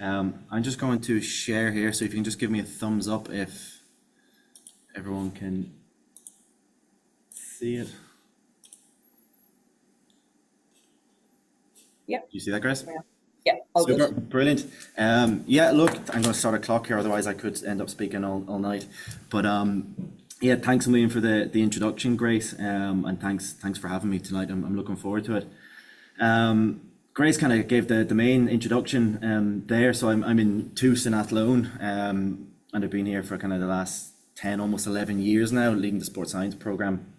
I'm just going to share here, so if you can just give me a thumbs up if everyone can see it. Yeah. You see that, Grace? Yeah, all Super, good. brilliant. Yeah, look, I'm going to start a clock here, otherwise I could end up speaking all night. But yeah, thanks a million for the introduction, Grace, and thanks for having me tonight. I'm looking forward to it. Grace kind of gave the main introduction there. So I'm in Tús in Athlone, and I've been here for kind of the last 10, almost 11 years now, leading the sports science program.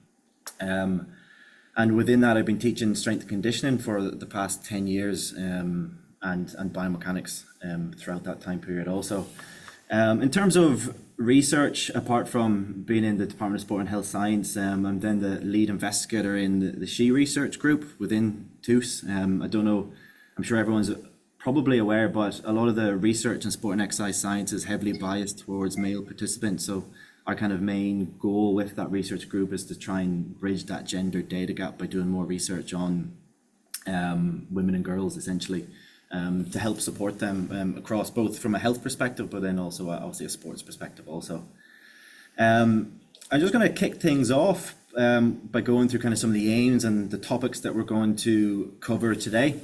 And within that, I've been teaching strength and conditioning for the past 10 years, and biomechanics throughout that time period also. In terms of research, apart from being in the Department of Sport and Health Science, I'm then the lead investigator in the SHE research group within Tús. I don't know, I'm sure everyone's probably aware, but a lot of the research in sport and exercise science is heavily biased towards male participants. So our kind of main goal with that research group is to try and bridge that gender data gap by doing more research on women and girls, essentially, to help support them across both from a health perspective, but then also obviously a sports perspective also. I'm just going to kick things off by going through kind of some of the aims and the topics that we're going to cover today.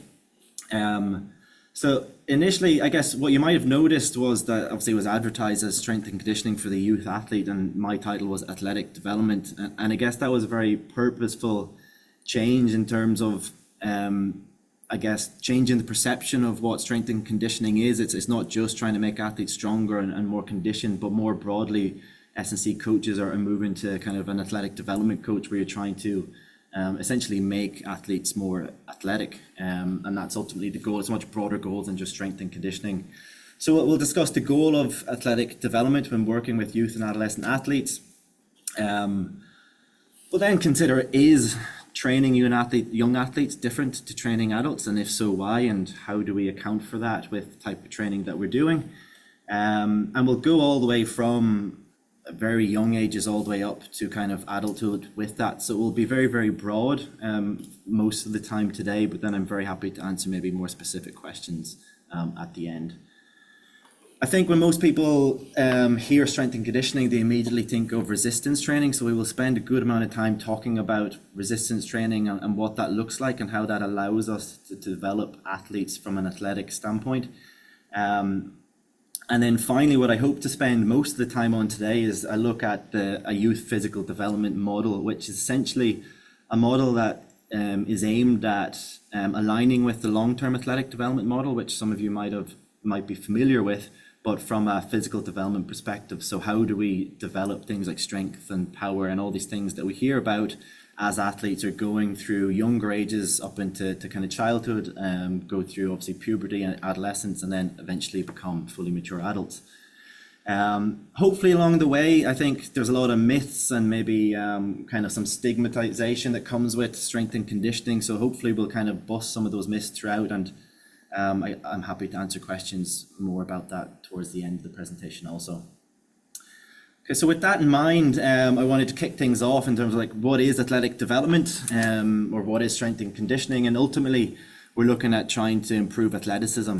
So initially, I guess what you might have noticed was that obviously it was advertised as strength and conditioning for the youth athlete, and my title was athletic development. And I guess that was a very purposeful change in terms of, I guess, changing the perception of what strength and conditioning is. It's not just trying to make athletes stronger and more conditioned, but more broadly, S&C coaches are moving to kind of an athletic development coach where you're trying to essentially make athletes more athletic, and that's ultimately the goal. It's a much broader goal than just strength and conditioning. So we'll discuss the goal of athletic development when working with youth and adolescent athletes. We'll then consider, is training young athletes different to training adults, and if so, why, and how do we account for that with the type of training that we're doing? And we'll go all the way from very young ages all the way up to kind of adulthood with that. So it will be very, very broad most of the time today, but then I'm very happy to answer maybe more specific questions at the end. I think when most people hear strength and conditioning, they immediately think of resistance training. So we will spend a good amount of time talking about resistance training and what that looks like and how that allows us to develop athletes from an athletic standpoint. And then finally, what I hope to spend most of the time on today is a look at a youth physical development model, which is essentially a model that is aimed at aligning with the long-term athletic development model, which some of you might be familiar with, but from a physical development perspective. So how do we develop things like strength and power and all these things that we hear about as athletes are going through younger ages up into kind of childhood, go through obviously puberty and adolescence, and then eventually become fully mature adults. Hopefully along the way, I think there's a lot of myths and maybe kind of some stigmatization that comes with strength and conditioning. So hopefully we'll kind of bust some of those myths throughout, and I'm happy to answer questions more about that towards the end of the presentation also. Okay, so with that in mind, I wanted to kick things off in terms of like what is athletic development, or what is strength and conditioning, and ultimately we're looking at trying to improve athleticism.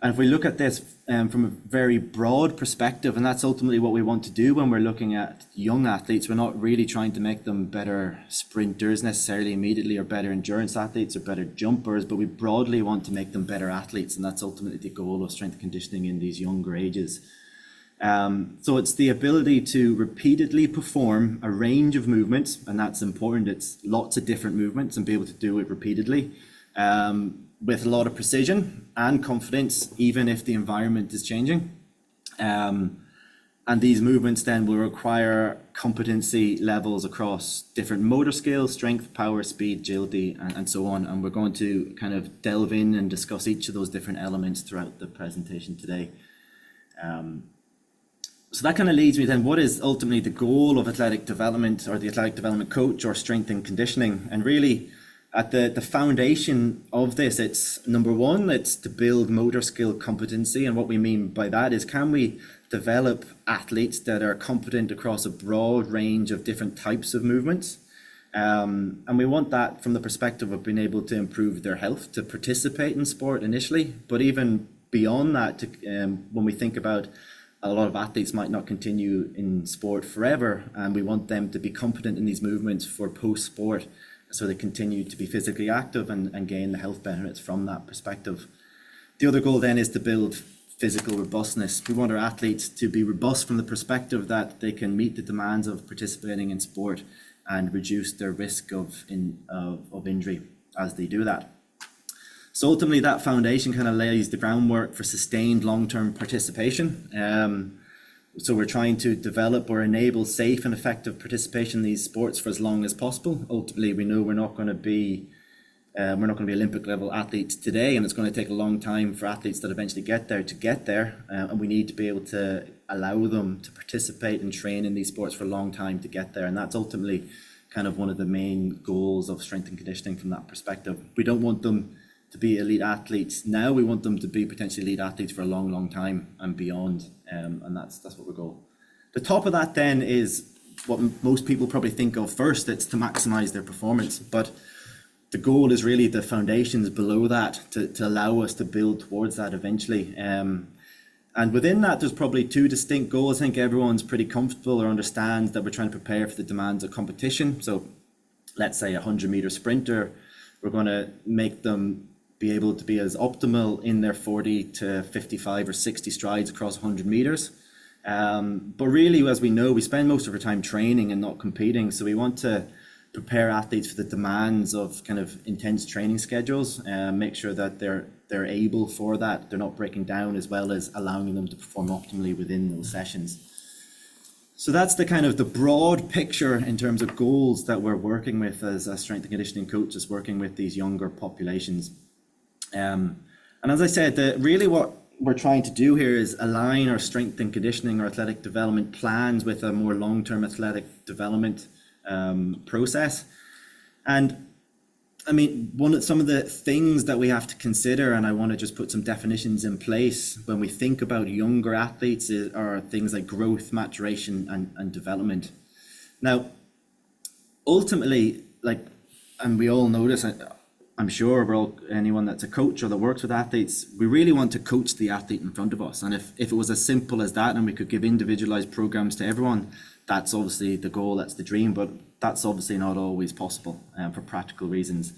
And if we look at this from a very broad perspective, and that's ultimately what we want to do when we're looking at young athletes, we're not really trying to make them better sprinters necessarily immediately, or better endurance athletes or better jumpers, but we broadly want to make them better athletes, and that's ultimately the goal of strength and conditioning in these younger ages. So it's the ability to repeatedly perform a range of movements, and that's important. It's lots of different movements and be able to do it repeatedly with a lot of precision and confidence, even if the environment is changing. And these movements then will require competency levels across different motor skills, strength, power, speed, agility, and so on. And we're going to kind of delve in and discuss each of those different elements throughout the presentation today. So that kind of leads me then, what is ultimately the goal of athletic development, or the athletic development coach, or strength and conditioning? And really at the foundation of this, it's number one, it's to build motor skill competency. And what we mean by that is, can we develop athletes that are competent across a broad range of different types of movements? And we want that from the perspective of being able to improve their health, to participate in sport initially, but even beyond that, when we think about a lot of athletes might not continue in sport forever, and we want them to be competent in these movements for post-sport, so they continue to be physically active and gain the health benefits from that perspective. The other goal then is to build physical robustness. We want our athletes to be robust from the perspective that they can meet the demands of participating in sport and reduce their risk of injury as they do that. So ultimately that foundation kind of lays the groundwork for sustained long-term participation. So we're trying to develop or enable safe and effective participation in these sports for as long as possible. Ultimately, we know we're not going to be Olympic level athletes today, and it's going to take a long time for athletes that eventually get there, and we need to be able to allow them to participate and train in these sports for a long time to get there. And that's ultimately kind of one of the main goals of strength and conditioning from that perspective. We don't want them to be elite athletes now. We want them to be potentially elite athletes for a long time and beyond, and that's what we're going. The top of that then is what most people probably think of first. It's to maximize their performance, but the goal is really the foundations below that to allow us to build towards that eventually. And within that, there's probably two distinct goals. I think everyone's pretty comfortable or understands that we're trying to prepare for the demands of competition. So let's say a 100-meter sprinter, we're going to make them be able to be as optimal in their 40 to 55 or 60 strides across 100 meters. But really, as we know, we spend most of our time training and not competing. So we want to prepare athletes for the demands of kind of intense training schedules, make sure that they're able for that, they're not breaking down, as well as allowing them to perform optimally within those sessions. So that's the kind of the broad picture in terms of goals that we're working with as a strength and conditioning coaches, working with these younger populations. And as I said, really what we're trying to do here is align our strength and conditioning or athletic development plans with a more long-term athletic development process. And I mean, some of the things that we have to consider, and I want to just put some definitions in place when we think about younger athletes, are things like growth, maturation, and development. Now, ultimately, and we all know this, I'm sure anyone that's a coach or that works with athletes, we really want to coach the athlete in front of us. And if it was as simple as that and we could give individualized programs to everyone, that's obviously the goal, that's the dream, but that's obviously not always possible for practical reasons.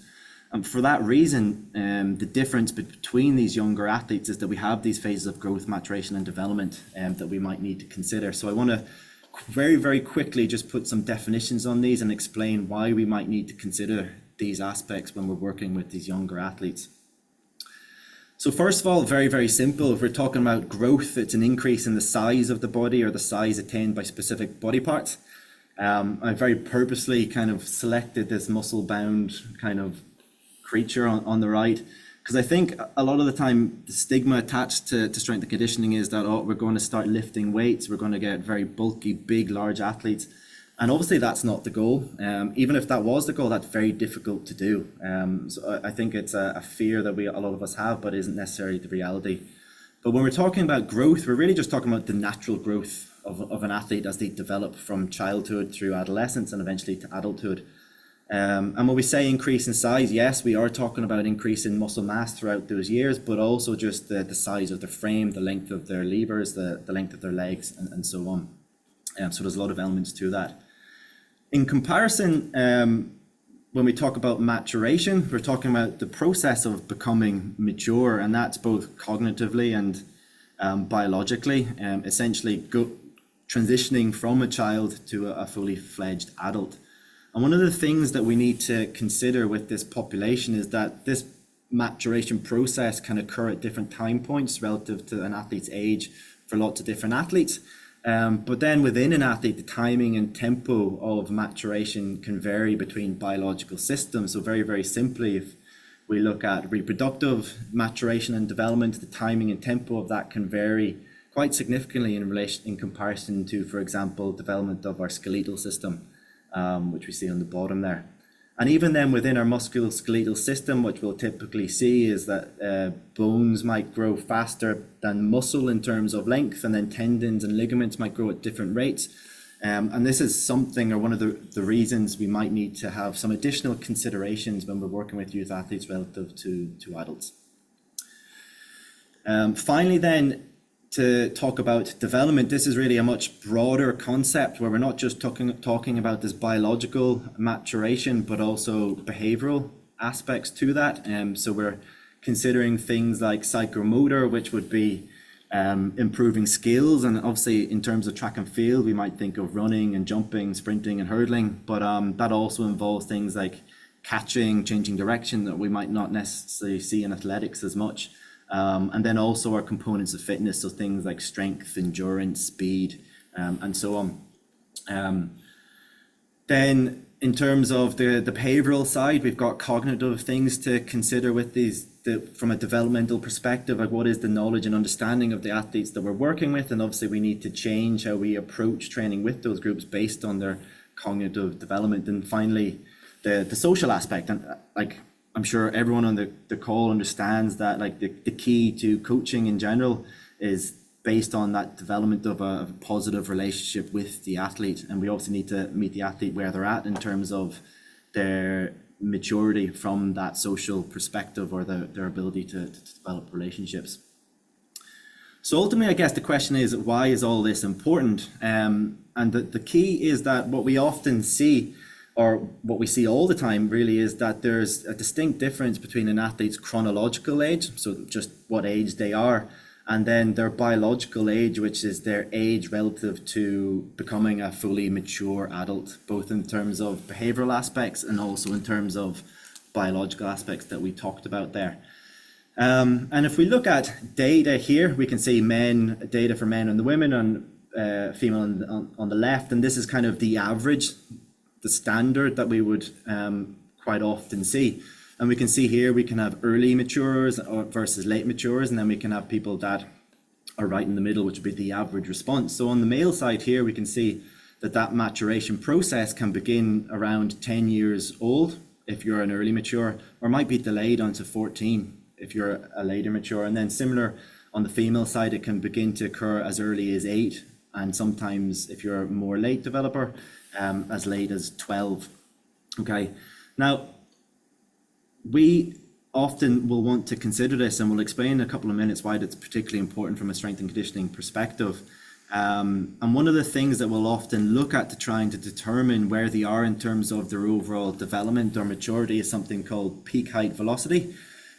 And for that reason, the difference between these younger athletes is that we have these phases of growth, maturation, and development that we might need to consider. So I want to very, very quickly just put some definitions on these and explain why we might need to consider these aspects when we're working with these younger athletes. So first of all, very, very simple. If we're talking about growth, it's an increase in the size of the body or the size attained by specific body parts. I very purposely kind of selected this muscle-bound kind of creature on the right, because I think a lot of the time the stigma attached to strength and conditioning is that, we're going to start lifting weights, we're going to get very bulky, big, large athletes. And obviously that's not the goal. Even if that was the goal, that's very difficult to do. So I think it's a fear that a lot of us have, but isn't necessarily the reality. But when we're talking about growth, we're really just talking about the natural growth of an athlete as they develop from childhood through adolescence and eventually to adulthood. And when we say increase in size, yes, we are talking about increase in muscle mass throughout those years, but also just the size of their frame, the length of their levers, the length of their legs, and so on. So there's a lot of elements to that. In comparison, when we talk about maturation, we're talking about the process of becoming mature, and that's both cognitively and biologically, essentially transitioning from a child to a fully fledged adult. And one of the things that we need to consider with this population is that this maturation process can occur at different time points relative to an athlete's age for lots of different athletes. But then within an athlete, the timing and tempo of maturation can vary between biological systems. So very, very simply, if we look at reproductive maturation and development, the timing and tempo of that can vary quite significantly in comparison to, for example, development of our skeletal system, which we see on the bottom there. And even then within our musculoskeletal system, what we'll typically see is that bones might grow faster than muscle in terms of length, and then tendons and ligaments might grow at different rates. And this is something, or one of the reasons we might need to have some additional considerations when we're working with youth athletes relative to adults. Finally then, to talk about development, this is really a much broader concept where we're not just talking about this biological maturation, but also behavioral aspects to that. So we're considering things like psychomotor, which would be improving skills, and obviously in terms of track and field we might think of running and jumping, sprinting and hurdling, but that also involves things like catching, changing direction, that we might not necessarily see in athletics as much, and then also our components of fitness, so things like strength, endurance, speed, and so on. Then in terms of the behavioral side, we've got cognitive things to consider with these, from a developmental perspective, like what is the knowledge and understanding of the athletes that we're working with, and obviously we need to change how we approach training with those groups based on their cognitive development. And finally, the social aspect, and like I'm sure everyone on the call understands that like the key to coaching in general is based on that development of a positive relationship with the athlete, and we obviously need to meet the athlete where they're at in terms of their maturity from that social perspective, or their ability to develop relationships. So ultimately, I guess the question is, why is all this important? And the key is that what we often see, or what we see all the time really, is that there's a distinct difference between an athlete's chronological age, so just what age they are, and then their biological age, which is their age relative to becoming a fully mature adult, both in terms of behavioral aspects and also in terms of biological aspects that we talked about there. And if we look at data here, we can see data for men and the women, and female on the left, and this is kind of the average, the standard that we would quite often see. And we can see here we can have early maturers versus late maturers, and then we can have people that are right in the middle, which would be the average response. So on the male side here, we can see that maturation process can begin around 10 years old if you're an early mature, or might be delayed onto 14 if you're a later mature. And then similar on the female side, it can begin to occur as early as 8, and sometimes if you're a more late developer, as late as 12. Okay, now we often will want to consider this, and we'll explain in a couple of minutes why that's particularly important from a strength and conditioning perspective. And one of the things that we'll often look at to trying to determine where they are in terms of their overall development or maturity is something called peak height velocity.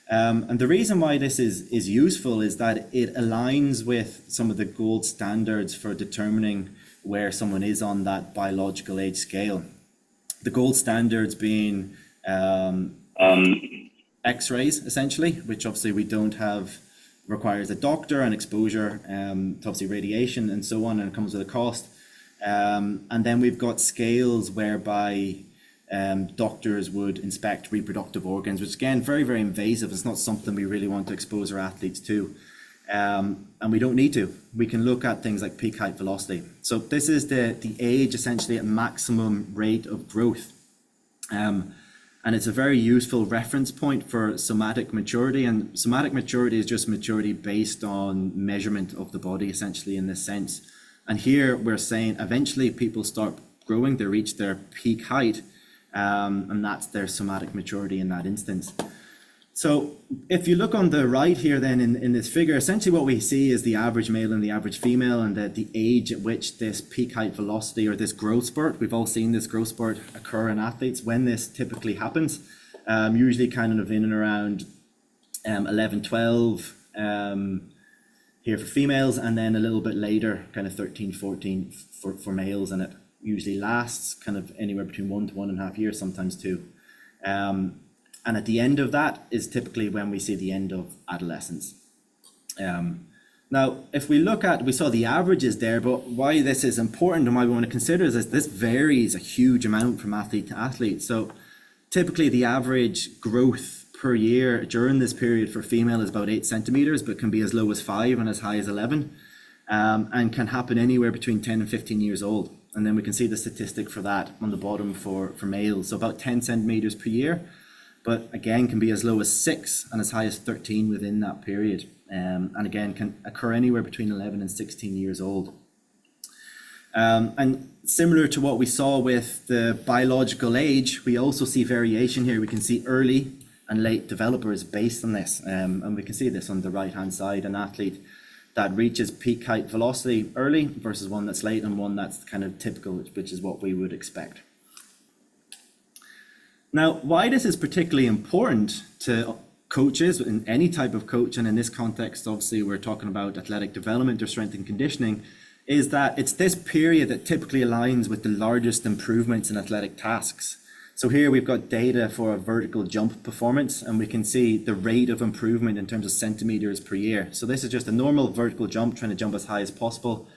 And the reason why this is useful is that it aligns with some of the gold standards for determining where someone is on that biological age scale. The gold standards being X-rays, essentially, which obviously we don't have, requires a doctor and exposure to obviously radiation and so on, and it comes with a cost. And then we've got scales whereby doctors would inspect reproductive organs, which again, very, very invasive. It's not something we really want to expose our athletes to. And we don't need to. We can look at things like peak height velocity. So this is the age essentially at maximum rate of growth. And it's a very useful reference point for somatic maturity. And somatic maturity is just maturity based on measurement of the body, essentially, in this sense. And here we're saying eventually people start growing, they reach their peak height, and that's their somatic maturity in that instance. So if you look on the right here then in this figure, essentially what we see is the average male and the average female, and the age at which this peak height velocity, or this growth spurt, we've all seen this growth spurt occur in athletes, when this typically happens, usually kind of in and around 11, 12 here for females, and then a little bit later, kind of 13, 14 for males, and it usually lasts kind of anywhere between 1 to 1.5 years, sometimes 2. And at the end of that is typically when we see the end of adolescence. Now, if we look at, we saw the averages there, but why this is important and why we want to consider is this varies a huge amount from athlete to athlete. So typically the average growth per year during this period for female is about 8 centimeters, but can be as low as 5 and as high as 11, and can happen anywhere between 10 and 15 years old. And then we can see the statistic for that on the bottom for males. So about 10 centimeters per year, but again can be as low as 6 and as high as 13 within that period, and again can occur anywhere between 11 and 16 years old. And similar to what we saw with the biological age, we also see variation here. We can see early and late developers based on this. And we can see this on the right-hand side, an athlete that reaches peak height velocity early versus one that's late, and one that's kind of typical, which is what we would expect. Now, why this is particularly important to coaches, in any type of coach, and in this context, obviously, we're talking about athletic development or strength and conditioning, is that it's this period that typically aligns with the largest improvements in athletic tasks. So here we've got data for a vertical jump performance, and we can see the rate of improvement in terms of centimeters per year. So this is just a normal vertical jump, trying to jump as high as possible.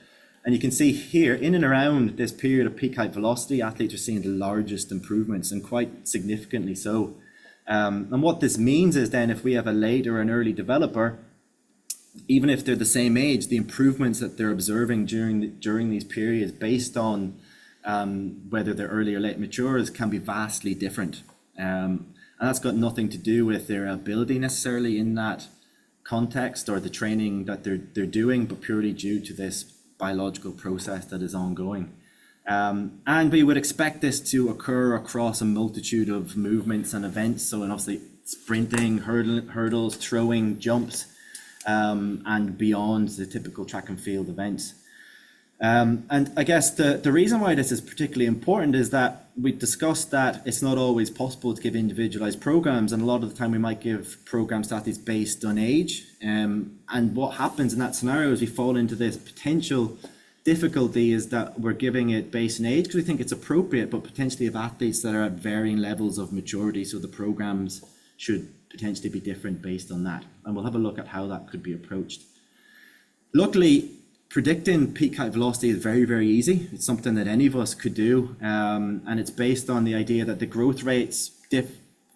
And you can see here, in and around this period of peak height velocity, athletes are seeing the largest improvements, and quite significantly so. And what this means is then, if we have a late or an early developer, even if they're the same age, the improvements that they're observing during these periods, based on whether they're early or late matures, can be vastly different. And that's got nothing to do with their ability necessarily in that context or the training that they're doing, but purely due to this biological process that is ongoing. And we would expect this to occur across a multitude of movements and events. So, and obviously sprinting, hurdles, throwing, jumps, and beyond the typical track and field events. And I guess the reason why this is particularly important is that we discussed that it's not always possible to give individualized programs, and a lot of the time we might give programs to athletes based on age. And what happens in that scenario is we fall into this potential difficulty, is that we're giving it based on age because we think it's appropriate, but potentially have athletes that are at varying levels of maturity, so the programs should potentially be different based on that. And we'll have a look at how that could be approached. Luckily, predicting peak height velocity is very, very easy. It's something that any of us could do, and it's based on the idea that the growth rates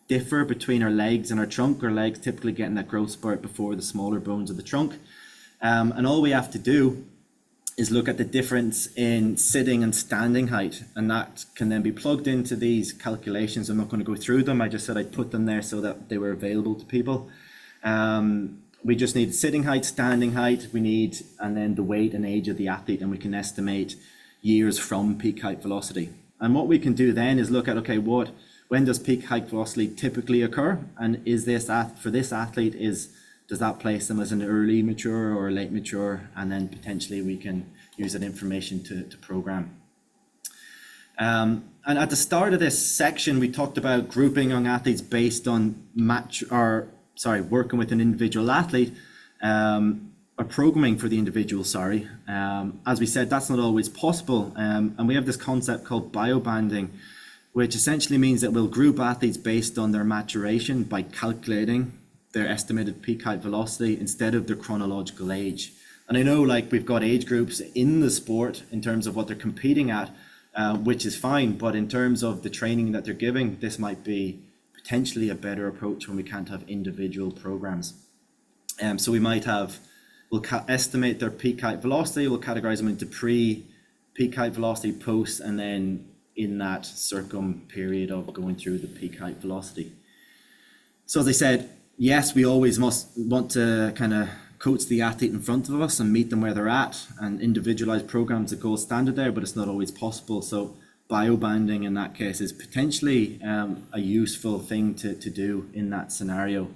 differ between our legs and our trunk. Our legs typically getting that growth spurt before the smaller bones of the trunk, and all we have to do is look at the difference in sitting and standing height, and that can then be plugged into these calculations. I'm not going to go through them. I just said I'd put them there so that they were available to people. We just need sitting height, standing height, and then the weight and age of the athlete, and we can estimate years from peak height velocity. And what we can do then is look at, okay, when does peak height velocity typically occur? And is this for this athlete, does that place them as an early mature or a late mature? And then potentially we can use that information to program. And at the start of this section, we talked about grouping young athletes based on working with an individual athlete, or programming for the individual, As we said, that's not always possible. And we have this concept called biobanding, which essentially means that we'll group athletes based on their maturation by calculating their estimated peak height velocity instead of their chronological age. And I know, like, we've got age groups in the sport in terms of what they're competing at, which is fine, but in terms of the training that they're giving, this might be potentially a better approach when we can't have individual programs. So we'll estimate their peak height velocity, we'll categorize them into pre-peak height velocity, post, and then in that circum period of going through the peak height velocity. So as I said, yes, we always must want to kind of coach the athlete in front of us and meet them where they're at, and individualized programs that gold standard there, but it's not always possible. So biobanding in that case is potentially a useful thing to do in that scenario,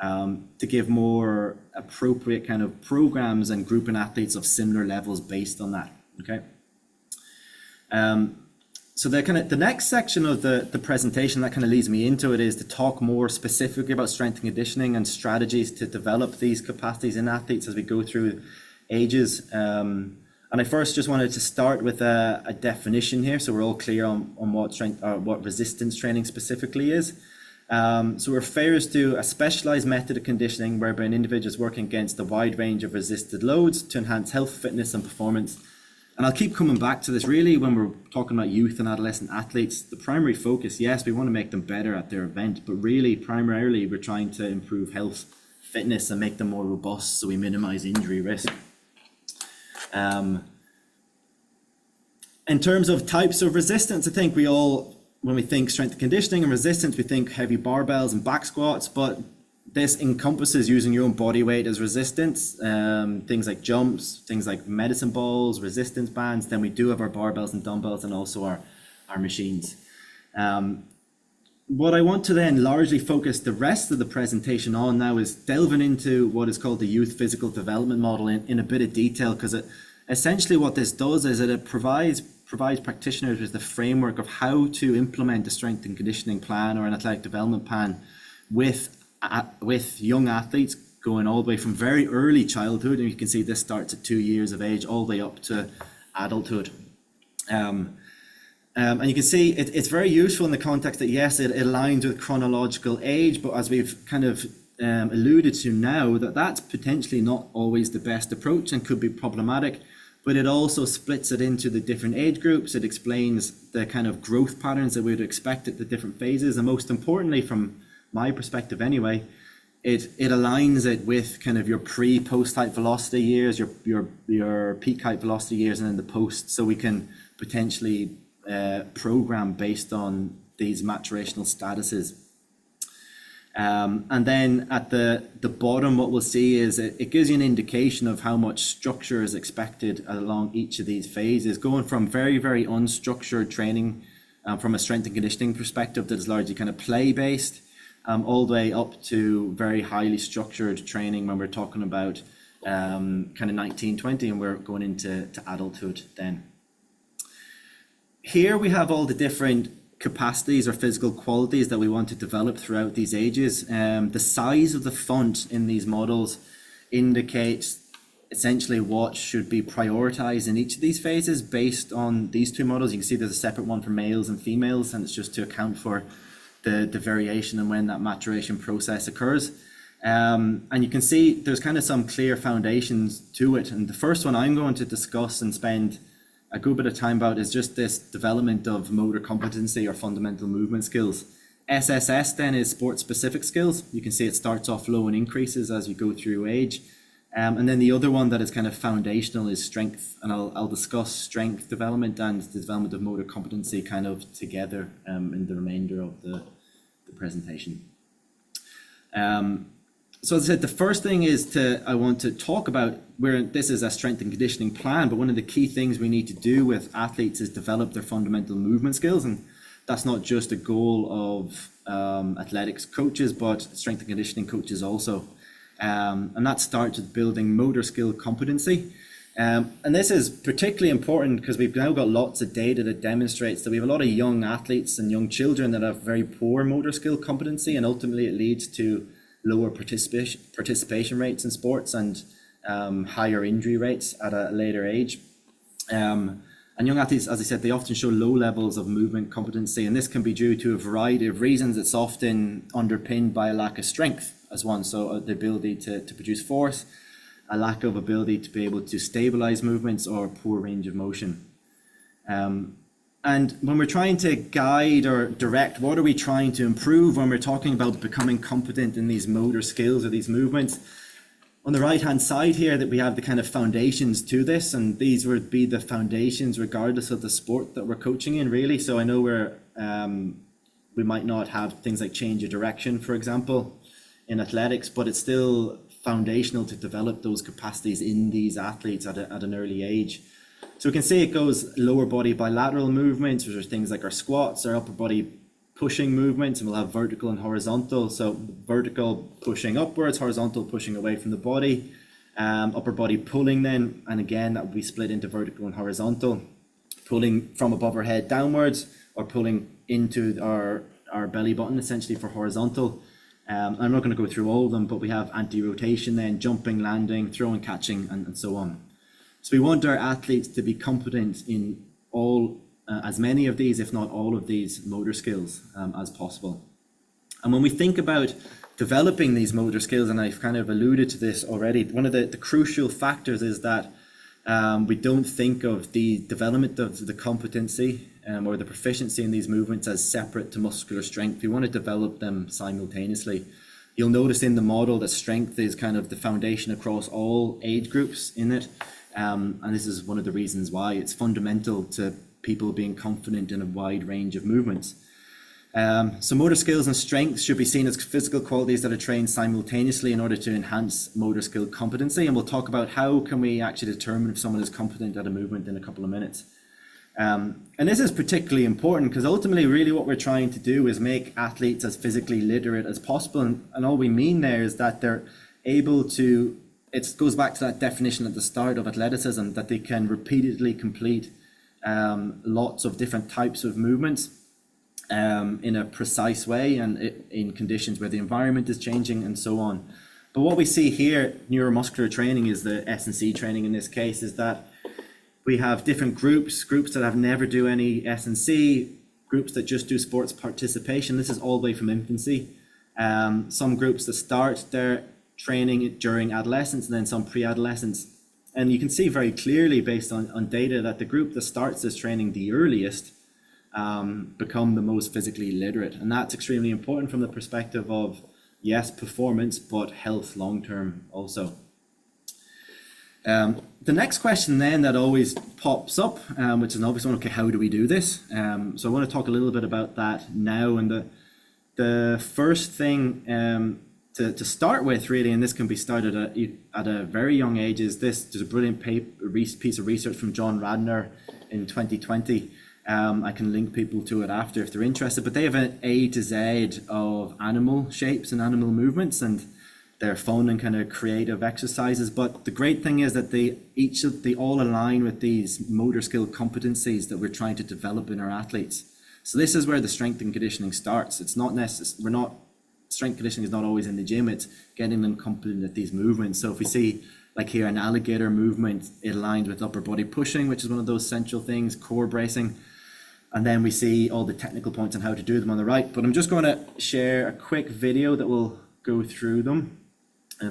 to give more appropriate kind of programs and grouping athletes of similar levels based on that. Okay. So the next section of the presentation that kind of leads me into it is to talk more specifically about strength and conditioning and strategies to develop these capacities in athletes as we go through ages. And I first just wanted to start with a definition here, so we're all clear on what resistance training specifically is. So it refers to a specialized method of conditioning whereby an individual is working against a wide range of resisted loads to enhance health, fitness, and performance. And I'll keep coming back to this. Really, when we're talking about youth and adolescent athletes, the primary focus, yes, we want to make them better at their event, but really, primarily, we're trying to improve health, fitness, and make them more robust so we minimize injury risk. In terms of types of resistance, I think when we think strength and conditioning and resistance, we think heavy barbells and back squats, but This encompasses using your own body weight as resistance, things like jumps, things like medicine balls, resistance bands. Then we do have our barbells and dumbbells, and also our machines. What I want to then largely focus the rest of the presentation on now is delving into what is called the youth physical development model in a bit of detail, because essentially what this does is that it provides practitioners with the framework of how to implement a strength and conditioning plan or an athletic development plan with young athletes going all the way from very early childhood, and you can see this starts at 2 years of age all the way up to adulthood. And you can see it's very useful in the context that, yes, it aligns with chronological age, but as we've kind of alluded to now, that's potentially not always the best approach and could be problematic, but it also splits it into the different age groups. It explains the kind of growth patterns that we would expect at the different phases, and most importantly, from my perspective anyway, it aligns it with kind of your pre-post height velocity years, your peak height velocity years, and then the post, so we can potentially program based on these maturational statuses. And then at the bottom, what we'll see is it gives you an indication of how much structure is expected along each of these phases, going from very, very unstructured training from a strength and conditioning perspective that is largely kind of play-based, all the way up to very highly structured training when we're talking about kind of 19, 20, and we're going into adulthood then. Here we have all the different capacities or physical qualities that we want to develop throughout these ages. The size of the font in these models indicates essentially what should be prioritized in each of these phases based on these two models. You can see there's a separate one for males and females, and it's just to account for the variation and when that maturation process occurs. And you can see there's kind of some clear foundations to it. And the first one I'm going to discuss and spend a good bit of time about is just this development of motor competency or fundamental movement skills. SSS then is sport specific skills. You can see it starts off low and increases as you go through age. And then the other one that is kind of foundational is strength. And I'll discuss strength development and the development of motor competency kind of together in the remainder of the presentation. So as I said, the first thing is I want to talk about where this is a strength and conditioning plan, but one of the key things we need to do with athletes is develop their fundamental movement skills. And that's not just a goal of athletics coaches, but strength and conditioning coaches also. And that starts with building motor skill competency. And this is particularly important because we've now got lots of data that demonstrates that we have a lot of young athletes and young children that have very poor motor skill competency, and ultimately it leads to lower participation rates in sports and higher injury rates at a later age. And young athletes, as I said, they often show low levels of movement competency, and this can be due to a variety of reasons. It's often underpinned by a lack of strength as one, so the ability to produce force, a lack of ability to be able to stabilize movements, or poor range of motion. And when we're trying to guide or direct, what are we trying to improve when we're talking about becoming competent in these motor skills or these movements? On the right hand side here, that we have the kind of foundations to this, and these would be the foundations regardless of the sport that we're coaching in, really. So I know we might not have things like change of direction, for example, in athletics, but it's still foundational to develop those capacities in these athletes at an early age. So we can see it goes lower body bilateral movements, which are things like our squats, our upper body pushing movements, and we'll have vertical and horizontal. So vertical pushing upwards, horizontal pushing away from the body, upper body pulling then, and again that would be split into vertical and horizontal, pulling from above our head downwards, or pulling into our belly button essentially for horizontal. I'm not going to go through all of them, but we have anti-rotation then, jumping, landing, throwing, catching, and so on. So we want our athletes to be competent in all, as many of these, if not all of these motor skills as possible. And when we think about developing these motor skills, and I've kind of alluded to this already, one of the crucial factors is that we don't think of the development of the competency or the proficiency in these movements as separate to muscular strength. We want to develop them simultaneously. You'll notice in the model that strength is kind of the foundation across all age groups in it. And this is one of the reasons why it's fundamental to people being confident in a wide range of movements. So motor skills and strength should be seen as physical qualities that are trained simultaneously in order to enhance motor skill competency. And we'll talk about how can we actually determine if someone is competent at a movement in a couple of minutes. And this is particularly important because ultimately really what we're trying to do is make athletes as physically literate as possible. And all we mean there is that they're able to, it goes back to that definition at the start of athleticism, that they can repeatedly complete lots of different types of movements in a precise way and in conditions where the environment is changing and so on. But what we see here, neuromuscular training is the S&C training in this case, is that we have different groups that have never do any S&C, groups that just do sports participation. This is all the way from infancy. Some groups that start their training during adolescence and then some pre-adolescence. And you can see very clearly based on data that the group that starts this training the earliest become the most physically literate. And that's extremely important from the perspective of, yes, performance, but health long-term also. The next question then that always pops up, which is an obvious one, okay, how do we do this? So I want to talk a little bit about that now. And the first thing to start with really, and this can be started at a very young age, is this. There's a brilliant piece of research from John Radner in 2020. I can link people to it after if they're interested, but they have an A to Z of animal shapes and animal movements, and they're fun and kind of creative exercises. But the great thing is that they all align with these motor skill competencies that we're trying to develop in our athletes. So this is where the strength and conditioning starts. It's not necessary. Strength conditioning is not always in the gym. It's getting them competent at these movements. So if we see like here an alligator movement, it aligns with upper body pushing, which is one of those central things, core bracing. And then we see all the technical points on how to do them on the right. But I'm just going to share a quick video that will go through them,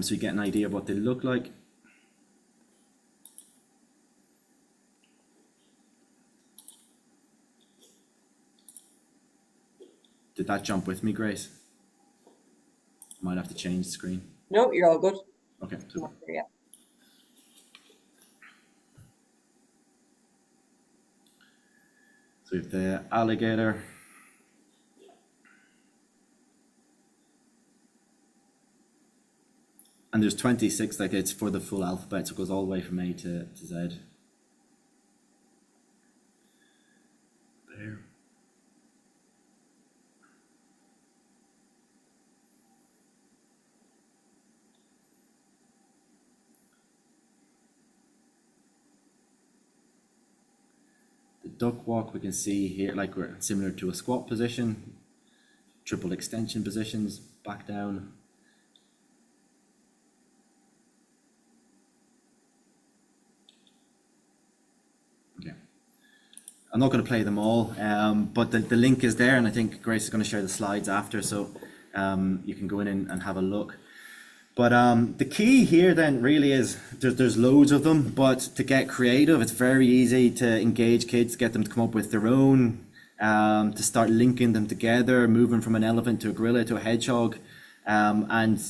so you get an idea of what they look like. Did that jump with me, Grace? I might have to change the screen. No, you're all good. Okay. Super. Yeah. So we have the alligator. And there's 26, like it's for the full alphabet, so it goes all the way from A to Z. There. The duck walk we can see here, like we're similar to a squat position, triple extension positions, back down. I'm not going to play them all, but the link is there, and I think Grace is going to share the slides after, so you can go in and have a look. But the key here then really is there's loads of them, but to get creative, it's very easy to engage kids, get them to come up with their own, to start linking them together, moving from an elephant to a gorilla to a hedgehog. And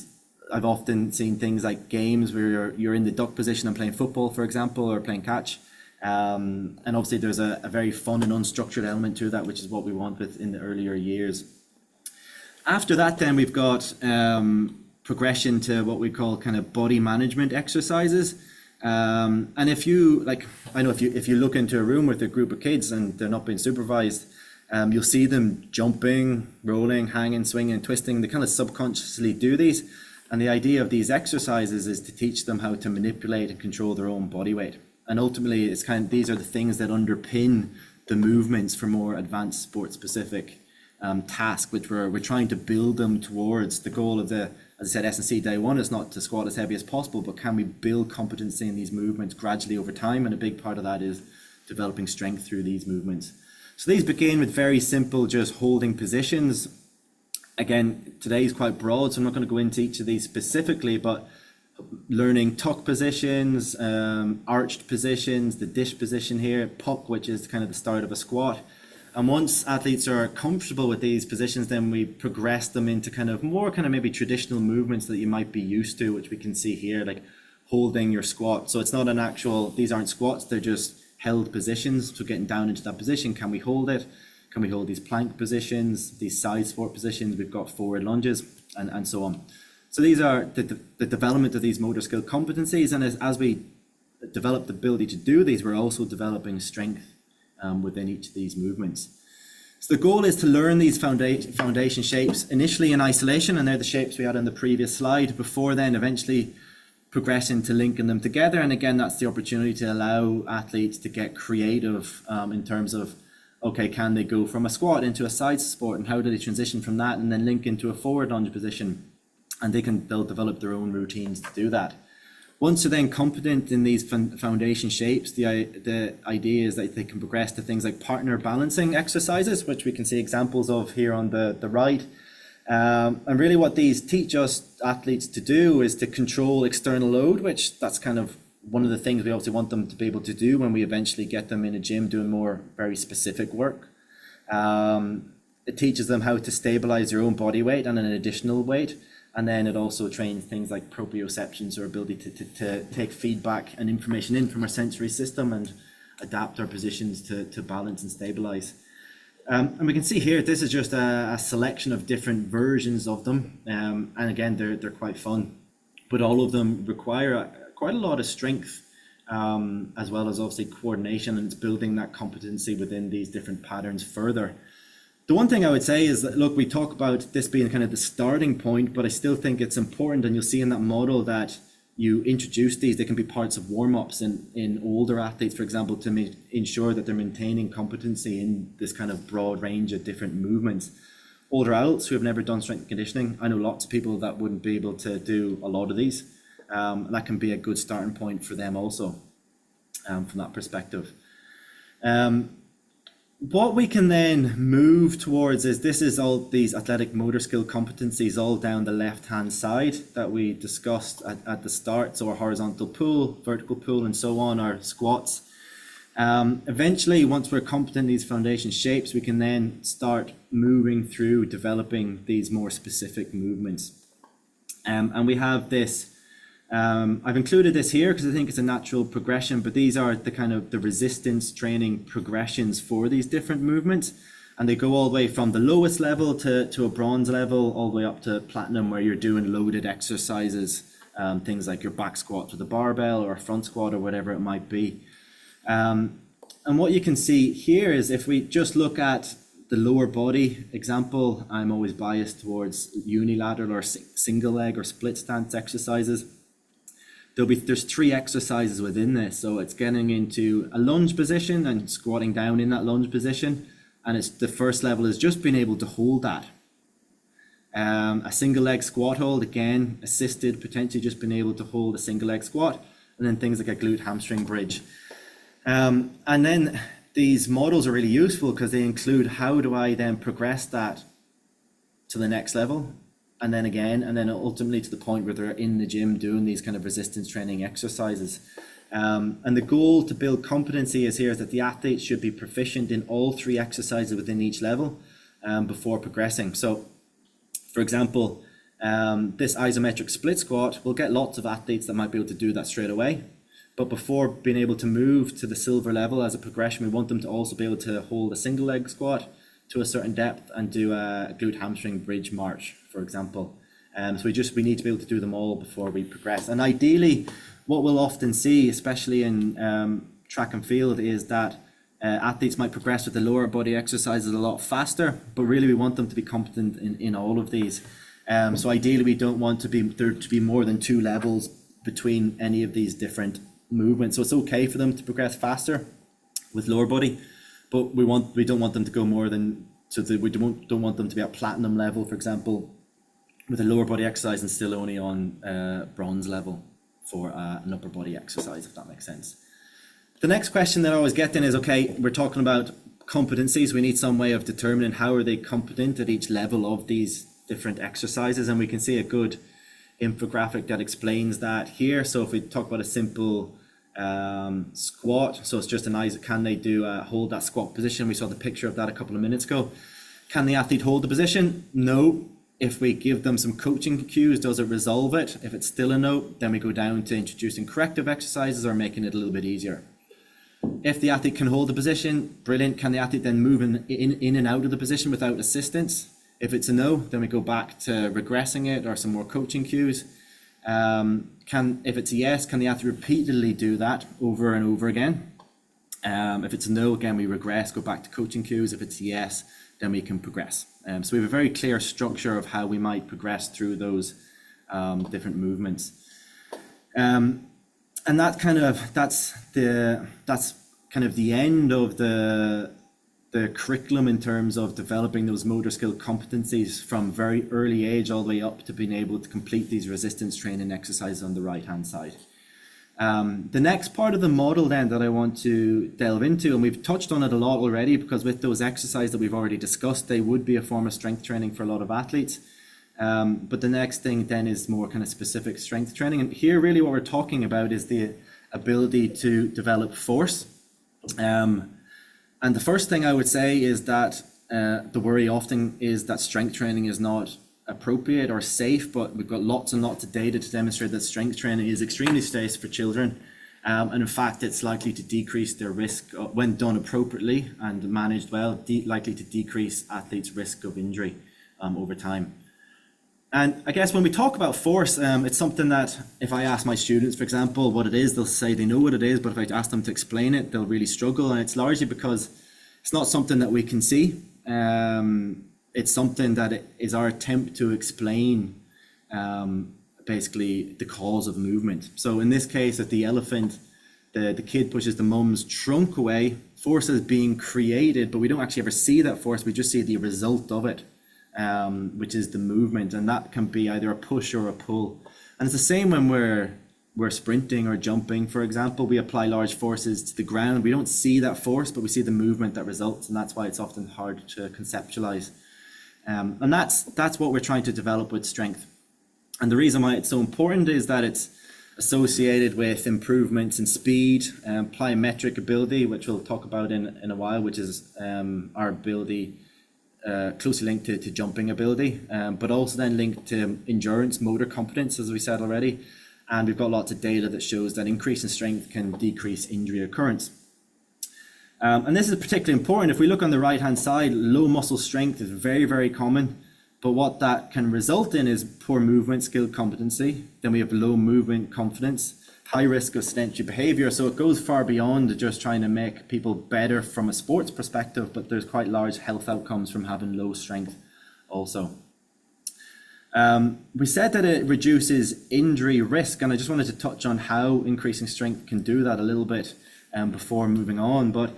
I've often seen things like games where you're in the duck position and playing football, for example, or playing catch. And obviously there's a very fun and unstructured element to that, which is what we want with in the earlier years. After that, then we've got progression to what we call kind of body management exercises. And if you if you look into a room with a group of kids and they're not being supervised, you'll see them jumping, rolling, hanging, swinging, twisting. They kind of subconsciously do these. And the idea of these exercises is to teach them how to manipulate and control their own body weight. And ultimately, it's these are the things that underpin the movements for more advanced sport-specific task, which we're trying to build them towards. The goal of the, as I said, S&C day one is not to squat as heavy as possible, but can we build competency in these movements gradually over time? And a big part of that is developing strength through these movements. So these begin with very simple, just holding positions. Again, today is quite broad, so I'm not going to go into each of these specifically, but learning tuck positions, arched positions, the dish position here, puck, which is kind of the start of a squat. And once athletes are comfortable with these positions, then we progress them into more maybe traditional movements that you might be used to, which we can see here, like holding your squat. So it's not these aren't squats, they're just held positions. So getting down into that position, can we hold it? Can we hold these plank positions, these side sport positions? We've got forward lunges and so on. So these are the development of these motor skill competencies, and as we develop the ability to do these, we're also developing strength within each of these movements. So the goal is to learn these foundation shapes initially in isolation, and they're the shapes we had on the previous slide, before then eventually progressing to linking them together. And again, that's the opportunity to allow athletes to get creative in terms of, okay, can they go from a squat into a side sport, and how do they transition from that and then link into a forward lunge position? And they'll develop their own routines to do that. Once they're then competent in these foundation shapes, the idea is that they can progress to things like partner balancing exercises, which we can see examples of here on the right. And really what these teach us athletes to do is to control external load, which that's kind of one of the things we obviously want them to be able to do when we eventually get them in a gym doing more very specific work. It teaches them how to stabilize their own body weight and an additional weight. And then it also trains things like proprioceptions, or ability to take feedback and information in from our sensory system and adapt our positions to balance and stabilize. And we can see here, this is just a selection of different versions of them. And again, they're quite fun, but all of them require quite a lot of strength, as well as obviously coordination, and it's building that competency within these different patterns further. The one thing I would say is that, look, we talk about this being kind of the starting point, but I still think it's important, and you'll see in that model that you introduce these, they can be parts of warm-ups in older athletes, for example, to ensure that they're maintaining competency in this kind of broad range of different movements. Older adults who have never done strength and conditioning, I know lots of people that wouldn't be able to do a lot of these. That can be a good starting point for them also, from that perspective. What we can then move towards is, this is all these athletic motor skill competencies all down the left-hand side that we discussed at the start. So our horizontal pull, vertical pull, and so on, our squats. Eventually, once we're competent in these foundation shapes, we can then start moving through developing these more specific movements. And we have this, I've included this here because I think it's a natural progression, but these are the kind of the resistance training progressions for these different movements. And they go all the way from the lowest level to a bronze level, all the way up to platinum, where you're doing loaded exercises, things like your back squat with a barbell or a front squat or whatever it might be. And what you can see here is, if we just look at the lower body example, I'm always biased towards unilateral or single leg or split stance exercises. There's 3 exercises within this. So it's getting into a lunge position and squatting down in that lunge position. And it's the first level is just being able to hold that. A single leg squat hold, again, assisted, potentially just being able to hold a single leg squat. And then things like a glute hamstring bridge. And then these models are really useful because they include, how do I then progress that to the next level? And then again, and then ultimately to the point where they're in the gym doing these kind of resistance training exercises. And the goal to build competency is that the athletes should be proficient in all 3 exercises within each level before progressing. So, for example, this isometric split squat, we'll get lots of athletes that might be able to do that straight away. But before being able to move to the silver level as a progression, we want them to also be able to hold a single leg squat to a certain depth and do a glute hamstring bridge march, for example. So we need to be able to do them all before we progress. And ideally, what we'll often see, especially in track and field, is that athletes might progress with the lower body exercises a lot faster, but really we want them to be competent in all of these. So ideally, we don't want there to be more than 2 levels between any of these different movements. So it's okay for them to progress faster with lower body, but we don't want them to go more than, we don't want them to be at platinum level, for example, with a lower body exercise, and still only on bronze level for an upper body exercise, if that makes sense. The next question that I always get then is, okay, we're talking about competencies. We need some way of determining how are they competent at each level of these different exercises, and we can see a good infographic that explains that here. So if we talk about a simple squat, so it's just can they hold that squat position? We saw the picture of that a couple of minutes ago. Can the athlete hold the position? No. If we give them some coaching cues, does it resolve it? If it's still a no, then we go down to introducing corrective exercises or making it a little bit easier. If the athlete can hold the position, brilliant. Can the athlete then move in and out of the position without assistance? If it's a no, then we go back to regressing it or some more coaching cues. If it's a yes, can the athlete repeatedly do that over and over again? If it's a no, again, we regress, go back to coaching cues. If it's a yes, then we can progress. So we have a very clear structure of how we might progress through those different movements. And that's kind of the end of the curriculum in terms of developing those motor skill competencies from very early age all the way up to being able to complete these resistance training exercises on the right hand side. The next part of the model then that I want to delve into, and we've touched on it a lot already, because with those exercises that we've already discussed, they would be a form of strength training for a lot of athletes. But the next thing then is more kind of specific strength training. And here really what we're talking about is the ability to develop force. And the first thing I would say is that the worry often is that strength training is not appropriate or safe, but we've got lots and lots of data to demonstrate that strength training is extremely safe for children. And in fact, it's likely to decrease their risk when done appropriately and managed well, likely to decrease athletes' risk of injury over time. And I guess when we talk about force, it's something that if I ask my students, for example, what it is, they'll say they know what it is, but if I ask them to explain it, they'll really struggle. And it's largely because it's not something that we can see. It's something that is our attempt to explain basically the cause of movement. So in this case, if the elephant, the kid pushes the mum's trunk away, force is being created, but we don't actually ever see that force. We just see the result of it, which is the movement. And that can be either a push or a pull. And it's the same when we're sprinting or jumping, for example. We apply large forces to the ground. We don't see that force, but we see the movement that results. And that's why it's often hard to conceptualize. And that's what we're trying to develop with strength. And the reason why it's so important is that it's associated with improvements in speed, plyometric ability, which we'll talk about in a while, which is our ability closely linked to jumping ability, but also then linked to endurance, motor competence, as we said already. And we've got lots of data that shows that increase in strength can decrease injury occurrence. And this is particularly important. If we look on the right-hand side, low muscle strength is very, very common. But what that can result in is poor movement skill competency. Then we have low movement confidence, high risk of sedentary behavior. So it goes far beyond just trying to make people better from a sports perspective, but there's quite large health outcomes from having low strength also. We said that it reduces injury risk, and I just wanted to touch on how increasing strength can do that a little bit before moving on. But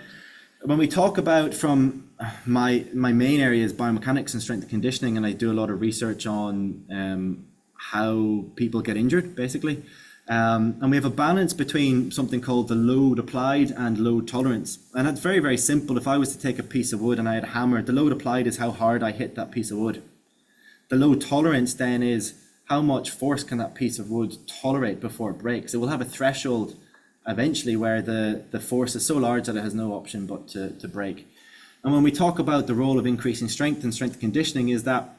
when we talk about, from my main area is biomechanics and strength and conditioning, and I do a lot of research on how people get injured, basically. And we have a balance between something called the load applied and load tolerance. And that's very, very simple. If I was to take a piece of wood and I had a hammer, the load applied is how hard I hit that piece of wood. The load tolerance then is how much force can that piece of wood tolerate before it breaks. It will have a threshold eventually where the force is so large that it has no option but to break. And when we talk about the role of increasing strength and strength conditioning, is that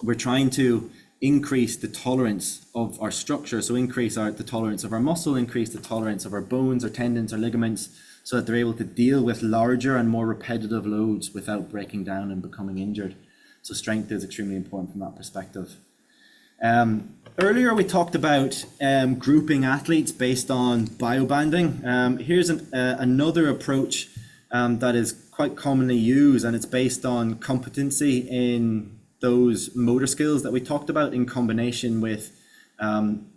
we're trying to increase the tolerance of our structure. So increase the tolerance of our muscle, increase the tolerance of our bones or tendons or ligaments, so that they're able to deal with larger and more repetitive loads without breaking down and becoming injured. So strength is extremely important from that perspective. Earlier we talked about grouping athletes based on biobanding. Here's another approach that is quite commonly used, and it's based on competency in those motor skills that we talked about in combination with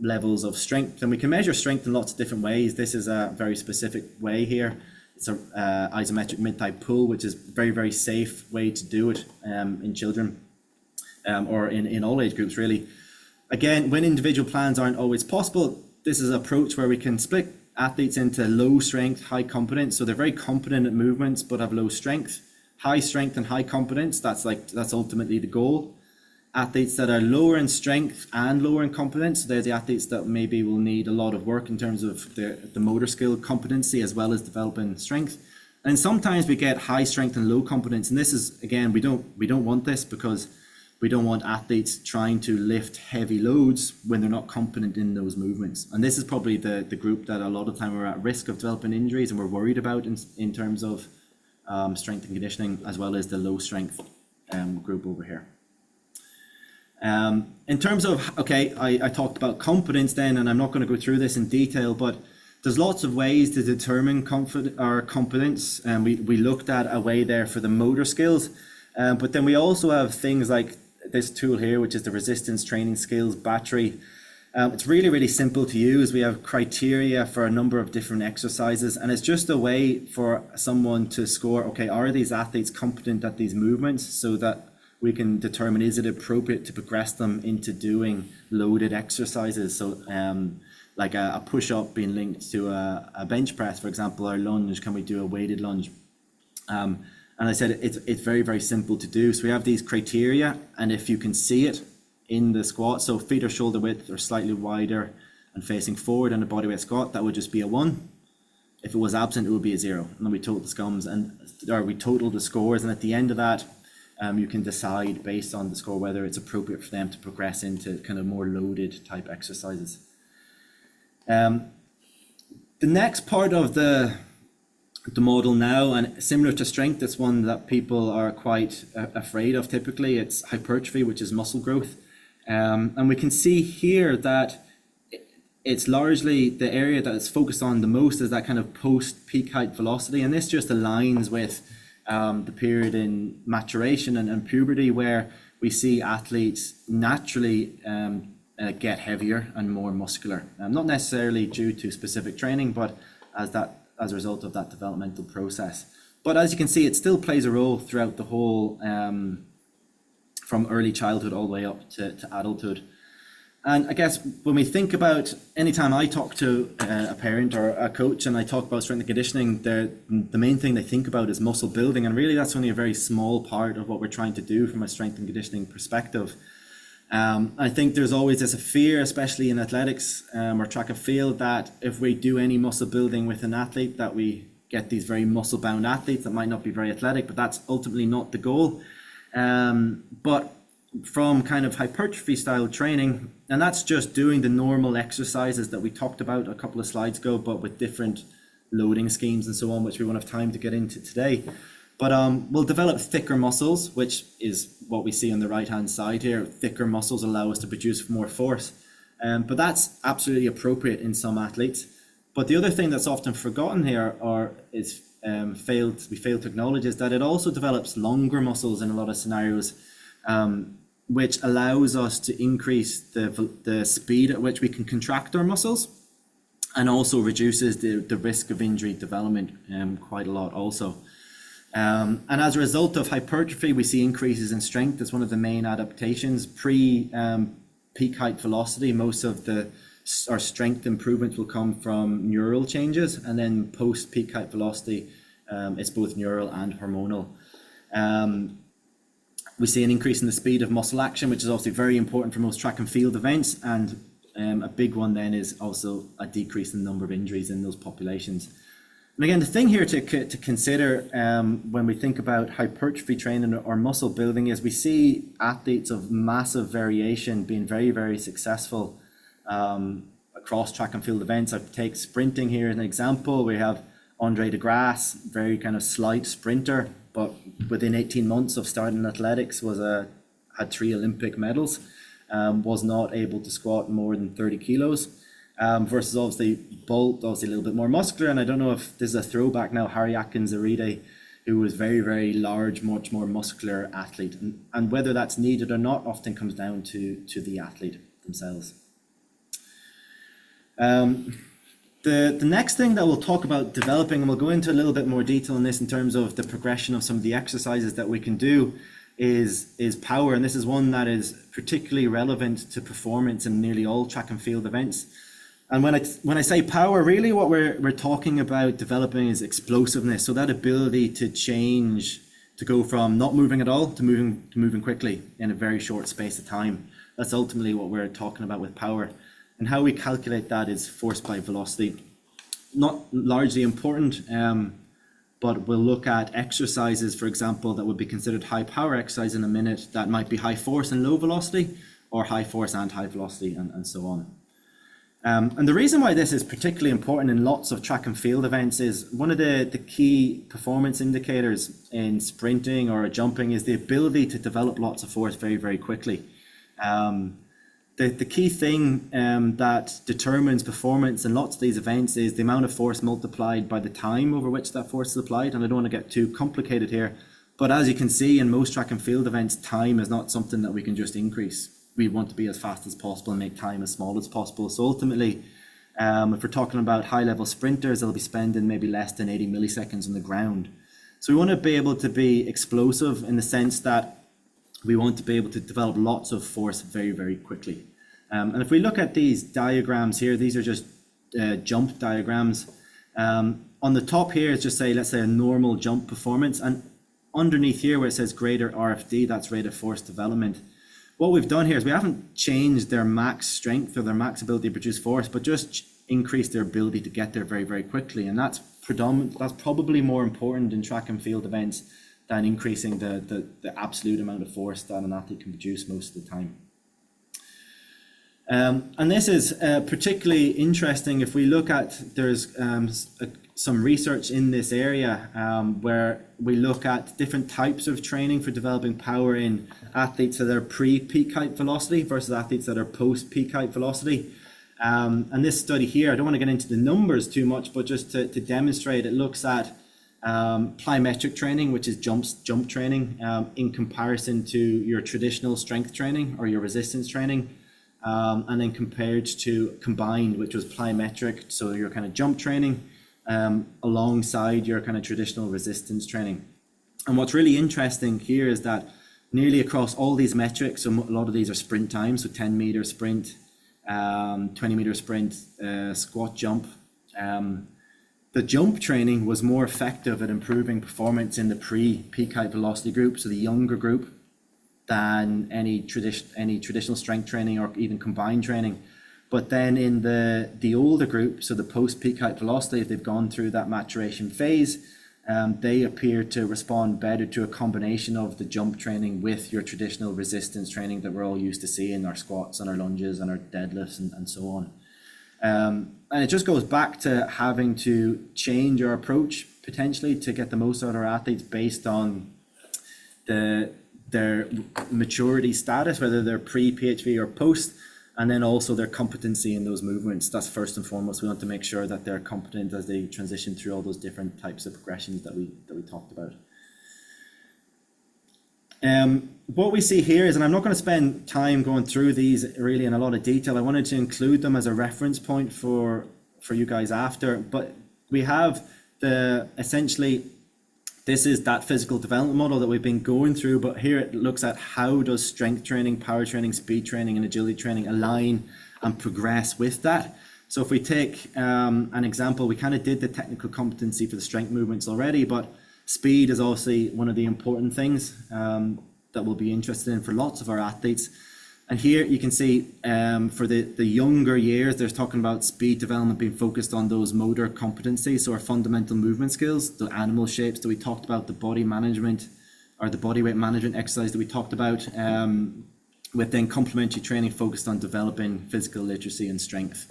levels of strength. And we can measure strength in lots of different ways. This is a very specific way here. It's a isometric mid-thigh pull, which is a very, very safe way to do it in children or in all age groups, really. Again, when individual plans aren't always possible, this is an approach where we can split athletes into low strength, high competence. So they're very competent at movements, but have low strength. High strength and high competence, that's ultimately the goal. Athletes that are lower in strength and lower in competence, so they're the athletes that maybe will need a lot of work in terms of the motor skill competency as well as developing strength. And sometimes we get high strength and low competence, and this is, again, we don't want this, because we don't want athletes trying to lift heavy loads when they're not competent in those movements. And this is probably the group that a lot of time are at risk of developing injuries and we're worried about in terms of strength and conditioning, as well as the low strength group over here. In terms of, okay, I talked about competence then, and I'm not going to go through this in detail, but there's lots of ways to determine competence. And we looked at a way there for the motor skills, but then we also have things like this tool here, which is the resistance training skills battery. It's really, really simple to use. We have criteria for a number of different exercises, and it's just a way for someone to score, okay, are these athletes competent at these movements, so that we can determine, is it appropriate to progress them into doing loaded exercises. So like a push-up being linked to a bench press, for example, or lunge, can we do a weighted lunge? And I said it's very, very simple to do. So we have these criteria, and if you can see it in the squat, so feet are shoulder width or slightly wider and facing forward in a bodyweight squat, that would just be a 1. If it was absent, it would be a 0. And then we total the scums, or we total the scores, and at the end of that, you can decide based on the score whether it's appropriate for them to progress into kind of more loaded type exercises. The next part of the model now, and similar to strength, it's one that people are quite afraid of typically. It's hypertrophy, which is muscle growth. And we can see here that it's largely the area that it's focused on the most is that kind of post-peak height velocity. And this just aligns with the period in maturation and puberty, where we see athletes naturally get heavier and more muscular. Not necessarily due to specific training, but as a result of that developmental process. But as you can see, it still plays a role throughout the whole, from early childhood all the way up to adulthood. And I guess when we think about, anytime I talk to a parent or a coach and I talk about strength and conditioning, the main thing they think about is muscle building. And really that's only a very small part of what we're trying to do from a strength and conditioning perspective. I think there's always this fear, especially in athletics or track and field, that if we do any muscle building with an athlete, that we get these very muscle bound athletes that might not be very athletic, but that's ultimately not the goal. But from kind of hypertrophy style training, and that's just doing the normal exercises that we talked about a couple of slides ago, but with different loading schemes and so on, which we won't have time to get into today. But we'll develop thicker muscles, which is what we see on the right hand side here. Thicker muscles allow us to produce more force, but that's absolutely appropriate in some athletes. But the other thing that's often forgotten here, we fail to acknowledge, is that it also develops longer muscles in a lot of scenarios, which allows us to increase the speed at which we can contract our muscles, and also reduces the risk of injury development quite a lot also. And as a result of hypertrophy, we see increases in strength. It's one of the main adaptations. Peak height velocity, most of our strength improvements will come from neural changes, and then post peak height velocity, it's both neural and hormonal. We see an increase in the speed of muscle action, which is obviously very important for most track and field events, and a big one then is also a decrease in the number of injuries in those populations. And again, the thing here to consider when we think about hypertrophy training or muscle building is we see athletes of massive variation being very, very successful across track and field events. I take sprinting here as an example. We have Andre de Grasse, very kind of slight sprinter, but within 18 months of starting athletics had 3 Olympic medals, was not able to squat more than 30 kilos. Versus obviously Bolt, obviously a little bit more muscular, and I don't know if this is a throwback now, Harry Atkins-Aride, who was very, very large, much more muscular athlete, and whether that's needed or not often comes down to the athlete themselves. The next thing that we'll talk about developing, and we'll go into a little bit more detail on this in terms of the progression of some of the exercises that we can do, is power, and this is one that is particularly relevant to performance in nearly all track and field events. And when I say power, really what we're talking about developing is explosiveness. So that ability to change, to go from not moving at all to moving quickly in a very short space of time. That's ultimately what we're talking about with power. And how we calculate that is force by velocity. Not largely important, but we'll look at exercises, for example, that would be considered high power exercise in a minute that might be high force and low velocity, or high force and high velocity, and so on. And the reason why this is particularly important in lots of track and field events is one of the key performance indicators in sprinting or jumping is the ability to develop lots of force very, very quickly. The key thing that determines performance in lots of these events is the amount of force multiplied by the time over which that force is applied. And I don't want to get too complicated here, but as you can see in most track and field events, time is not something that we can just increase. We want to be as fast as possible and make time as small as possible. So ultimately, if we're talking about high level sprinters, they'll be spending maybe less than 80 milliseconds on the ground. So we want to be able to be explosive in the sense that we want to be able to develop lots of force very, very quickly. And if we look at these diagrams here, these are just jump diagrams. On the top here is just let's say a normal jump performance. And underneath here where it says greater RFD, that's rate of force development. What we've done here is we haven't changed their max strength or their max ability to produce force, but just increased their ability to get there very, very quickly. And that's probably more important in track and field events than increasing the absolute amount of force that an athlete can produce most of the time. And this is particularly interesting if we look at, there's some research in this area where we look at different types of training for developing power in athletes that are pre-peak height velocity versus athletes that are post-peak height velocity. And this study here, I don't want to get into the numbers too much, but just to demonstrate, it looks at plyometric training, which is jump training, in comparison to your traditional strength training or your resistance training, and then compared to combined, which was plyometric, so your kind of jump training alongside your kind of traditional resistance training. And what's really interesting here is that nearly across all these metrics, so a lot of these are sprint times, so 10-meter sprint, 20-meter sprint, squat jump. The jump training was more effective at improving performance in the pre-peak height velocity group, so the younger group, than any traditional strength training or even combined training. But then in the older group, so the post-peak height velocity, if they've gone through that maturation phase, they appear to respond better to a combination of the jump training with your traditional resistance training that we're all used to seeing, our squats and our lunges and our deadlifts and so on. And it just goes back to having to change our approach potentially to get the most out of our athletes based on their maturity status, whether they're pre-PHV or post, and then also their competency in those movements. That's first and foremost. We want to make sure that they're competent as they transition through all those different types of progressions that we talked about. What we see here is, and I'm not going to spend time going through these really in a lot of detail. I wanted to include them as a reference point for you guys after, but we have essentially, this is that physical development model that we've been going through, but here it looks at how does strength training, power training, speed training, and agility training align and progress with that. So if we take an example, we kind of did the technical competency for the strength movements already, but speed is obviously one of the important things that we'll be interested in for lots of our athletes. And here you can see for the younger years, there's talking about speed development being focused on those motor competencies, so our fundamental movement skills, the animal shapes that we talked about, the body management or the body weight management exercise that we talked about, with then complementary training focused on developing physical literacy and strength.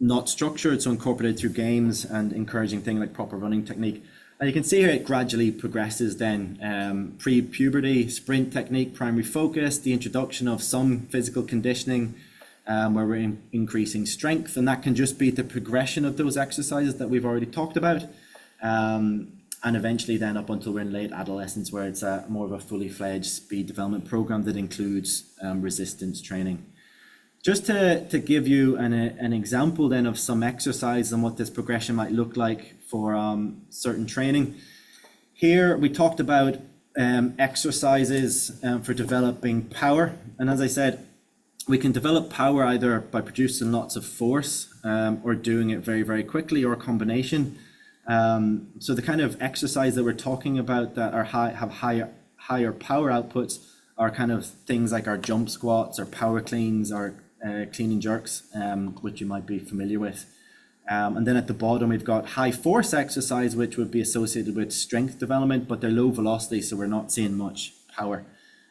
Not structured, so incorporated through games and encouraging things like proper running technique. And you can see here it gradually progresses then, pre-puberty, sprint technique, primary focus, the introduction of some physical conditioning where we're increasing strength, and that can just be the progression of those exercises that we've already talked about, and eventually then up until we're in late adolescence where it's more of a fully fledged speed development program that includes resistance training. Just to give you an example then of some exercise and what this progression might look like for certain training. Here we talked about exercises for developing power. And as I said, we can develop power either by producing lots of force or doing it very, very quickly, or a combination. So the kind of exercise that we're talking about that have higher power outputs are kind of things like our jump squats or power cleans or clean and jerks, which you might be familiar with. And then at the bottom, we've got high force exercise, which would be associated with strength development, but they're low velocity, so we're not seeing much power.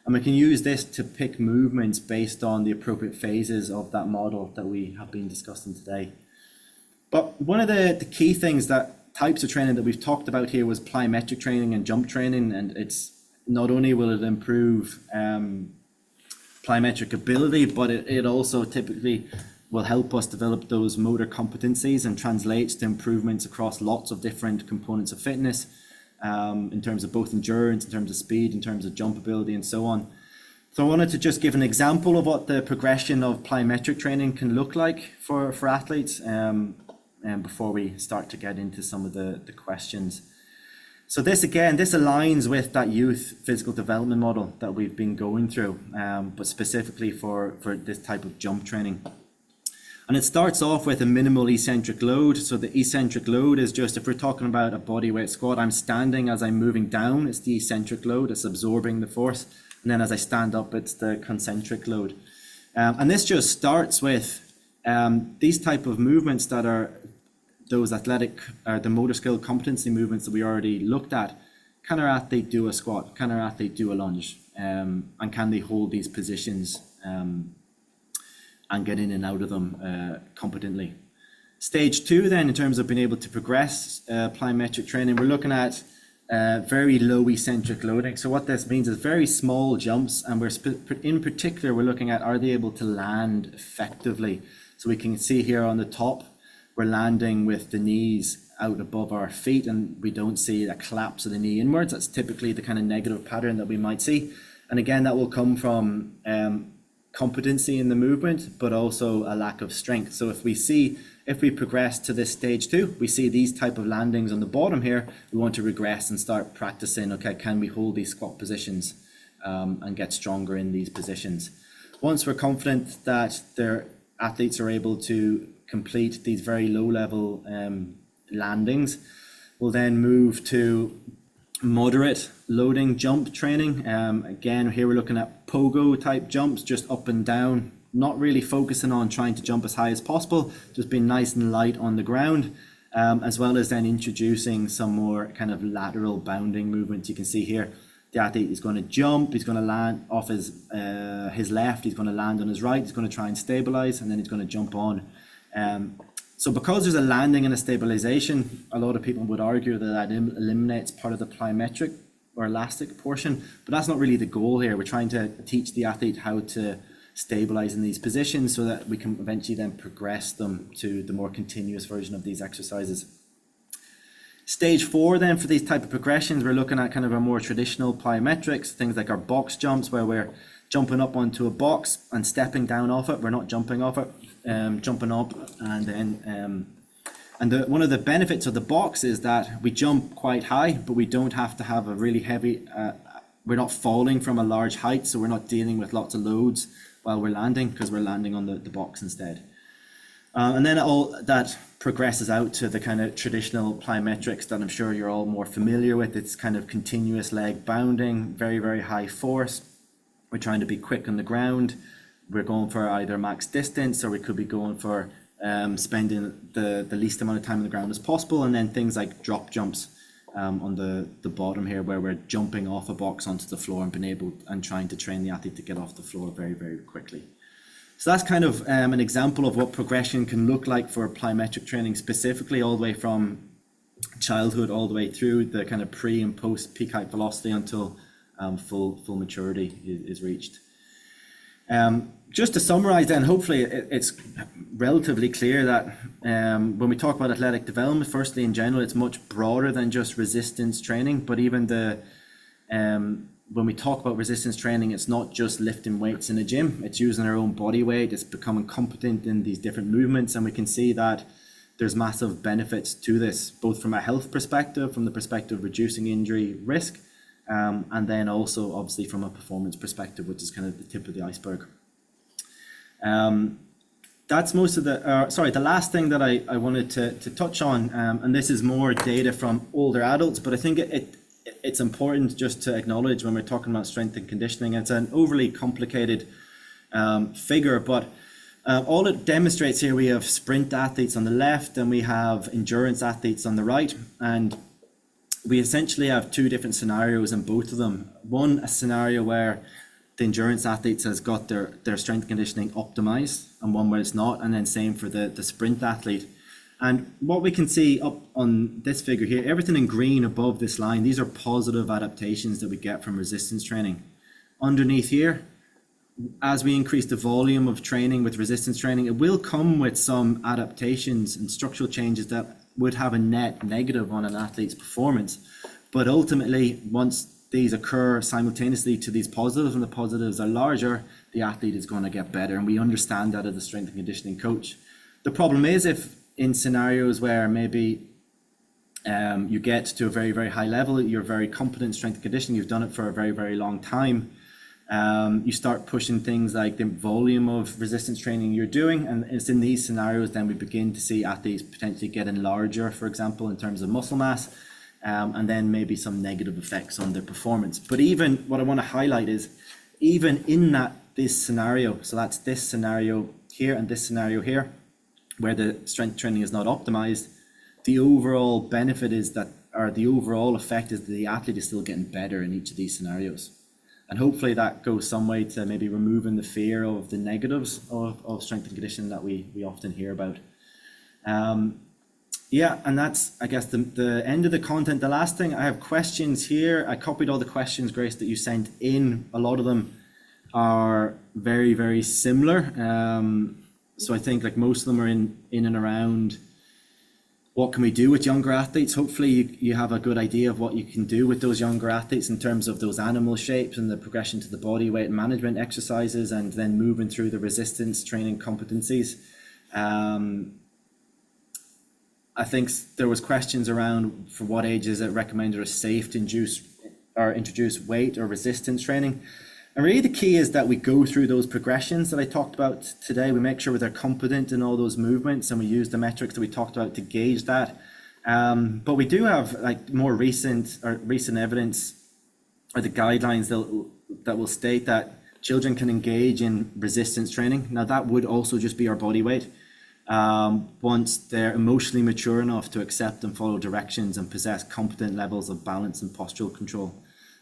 And we can use this to pick movements based on the appropriate phases of that model that we have been discussing today. But one of the key things that types of training that we've talked about here was plyometric training and jump training. And it's not only will it improve plyometric ability, but it also typically will help us develop those motor competencies and translates to improvements across lots of different components of fitness, in terms of both endurance, in terms of speed, in terms of jump ability, and so on. So I wanted to just give an example of what the progression of plyometric training can look like for athletes, and before we start to get into some of the questions. So this aligns with that youth physical development model that we've been going through, but specifically for this type of jump training. And it starts off with a minimal eccentric load. So the eccentric load is just, if we're talking about a body weight squat, I'm standing as I'm moving down, it's the eccentric load, it's absorbing the force. And then as I stand up, it's the concentric load. And this just starts with these type of movements that are those the motor skill competency movements that we already looked at. Can our athlete do a squat? Can our athlete do a lunge? And can they hold these positions and get in and out of them competently? Stage 2 then, in terms of being able to progress plyometric training, we're looking at very low eccentric loading. So what this means is very small jumps, and in particular we're looking at, are they able to land effectively? So we can see here on the top, we're landing with the knees out above our feet, and we don't see a collapse of the knee inwards. That's typically the kind of negative pattern that we might see. And again, that will come from competency in the movement, but also a lack of strength. So if we progress to this stage 2, we see these type of landings on the bottom here, we want to regress and start practicing, okay, can we hold these squat positions and get stronger in these positions? Once we're confident that their athletes are able to complete these very low level landings, we'll then move to moderate loading jump training. Again, here we're looking at pogo type jumps, just up and down, not really focusing on trying to jump as high as possible, just being nice and light on the ground, as well as then introducing some more kind of lateral bounding movements. You can see here, the athlete is going to jump, he's going to land off his left, he's going to land on his right, he's going to try and stabilize, and then he's going to jump on. So because there's a landing and a stabilization, a lot of people would argue that eliminates part of the plyometric or elastic portion, but that's not really the goal here. We're trying to teach the athlete how to stabilize in these positions so that we can eventually then progress them to the more continuous version of these exercises. Stage 4 then, for these type of progressions, we're looking at kind of our more traditional plyometrics, things like our box jumps, where we're jumping up onto a box and stepping down off it. We're not jumping off it, jumping up, and then one of the benefits of the box is that we jump quite high, but we don't have to have a really heavy, we're not falling from a large height, so we're not dealing with lots of loads while we're landing, because we're landing on the box instead. And then all that progresses out to the kind of traditional plyometrics that I'm sure you're all more familiar with. It's kind of continuous leg bounding, very, very high force. We're trying to be quick on the ground. We're going for either max distance, or we could be going for spending the least amount of time on the ground as possible. And then things like drop jumps on the bottom here, where we're jumping off a box onto the floor and trying to train the athlete to get off the floor very, very quickly. So that's kind of an example of what progression can look like for plyometric training, specifically all the way from childhood all the way through the kind of pre and post peak height velocity until full maturity is reached. Just to summarize then, hopefully it's relatively clear that when we talk about athletic development, firstly in general, it's much broader than just resistance training, but even when we talk about resistance training, it's not just lifting weights in a gym, it's using our own body weight, it's becoming competent in these different movements, and we can see that there's massive benefits to this, both from a health perspective, from the perspective of reducing injury risk, and then also obviously from a performance perspective, which is kind of the tip of the iceberg. That's most of the last thing that I wanted to touch on, and this is more data from older adults, but I think it's important just to acknowledge when we're talking about strength and conditioning, it's an overly complicated figure, but All it demonstrates here, we have sprint athletes on the left and we have endurance athletes on the right. And we essentially have two different scenarios in both of them. One, a scenario where the endurance athletes has got their strength conditioning optimized, and one where it's not, and then same for the sprint athlete. And what we can see up on this figure here, everything in green above this line, these are positive adaptations that we get from resistance training. Underneath here, as we increase the volume of training with resistance training, it will come with some adaptations and structural changes that would have a net negative on an athlete's performance. But ultimately, once these occur simultaneously to these positives and the positives are larger, the athlete is going to get better. And we understand that as a strength and conditioning coach. The problem is if in scenarios where maybe you get to a very, very high level, you're very competent in strength and conditioning, you've done it for a very, very long time, you start pushing things like the volume of resistance training you're doing, and it's in these scenarios then we begin to see athletes potentially getting larger, for example, in terms of muscle mass, and then maybe some negative effects on their performance. But even what I want to highlight is, even in this scenario, so that's this scenario here and this scenario here, where the strength training is not optimized, the overall benefit is that, or the overall effect is that the athlete is still getting better in each of these scenarios. And hopefully that goes some way to maybe removing the fear of the negatives of strength and conditioning that we often hear about. Yeah, and that's, I guess, the end of the content. The last thing, I have questions here. I copied all the questions, Grace, that you sent in. A lot of them are very, very similar. So I think like most of them are in and around what can we do with younger athletes. Hopefully you have a good idea of what you can do with those younger athletes in terms of those animal shapes and the progression to the body weight management exercises, and then moving through the resistance training competencies. I think there was questions around for what age is it recommended or safe to introduce weight or resistance training. And really the key is that we go through those progressions that I talked about today. We make sure they're competent in all those movements, and we use the metrics that we talked about to gauge that. But we do have like more recent evidence, or the guidelines that will state that children can engage in resistance training. Now that would also just be our body weight. Once they're emotionally mature enough to accept and follow directions and possess competent levels of balance and postural control.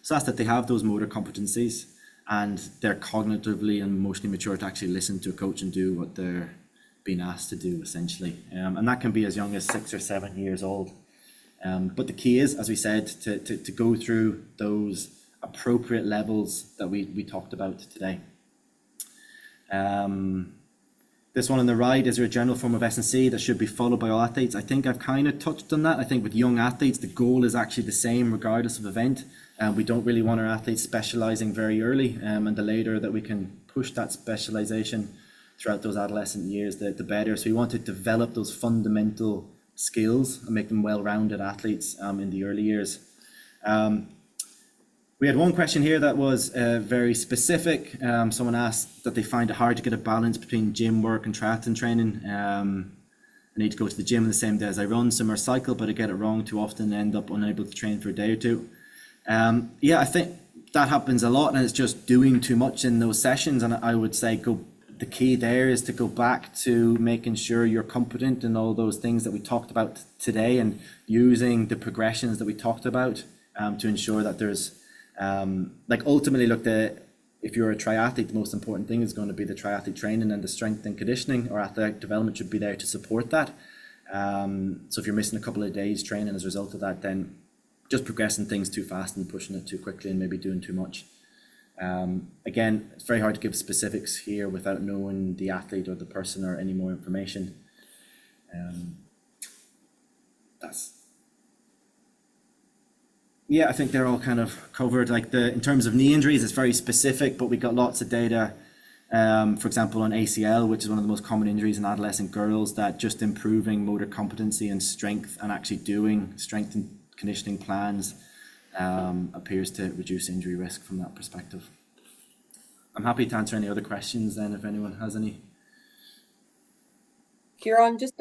So that's that they have those motor competencies, and they're cognitively and emotionally mature to actually listen to a coach and do what they're being asked to do, essentially. And that can be as young as 6 or 7 years old. But the key is, as we said, to go through those appropriate levels that we talked about today. This one on the right, is there a general form of S&C that should be followed by all athletes? I think I've kind of touched on that. I think with young athletes, the goal is actually the same regardless of event. We don't really want our athletes specializing very early, and the later that we can push that specialization throughout those adolescent years, the better. So we want to develop those fundamental skills and make them well-rounded athletes in the early years. We had one question here that was very specific. Someone asked that they find it hard to get a balance between gym work and triathlon training. I need to go to the gym on the same day as I run, swim or cycle, but I get it wrong too often and end up unable to train for a day or two. Yeah, I think that happens a lot, and it's just doing too much in those sessions. And I would say the key there is to go back to making sure you're competent in all those things that we talked about today, and using the progressions that we talked about to ensure that there's like ultimately, look, if you're a triathlete, the most important thing is going to be the triathlete training, and the strength and conditioning or athletic development should be there to support that. So if you're missing a couple of days training as a result of that, then just progressing things too fast and pushing it too quickly and maybe doing too much. Again, it's very hard to give specifics here without knowing the athlete or the person or any more information. Yeah, I think they're all kind of covered. Like in terms of knee injuries, it's very specific, but we got lots of data, for example, on ACL, which is one of the most common injuries in adolescent girls, that just improving motor competency and strength and actually doing strength and conditioning plans appears to reduce injury risk from that perspective. I'm happy to answer any other questions then if anyone has any. Ciarán, just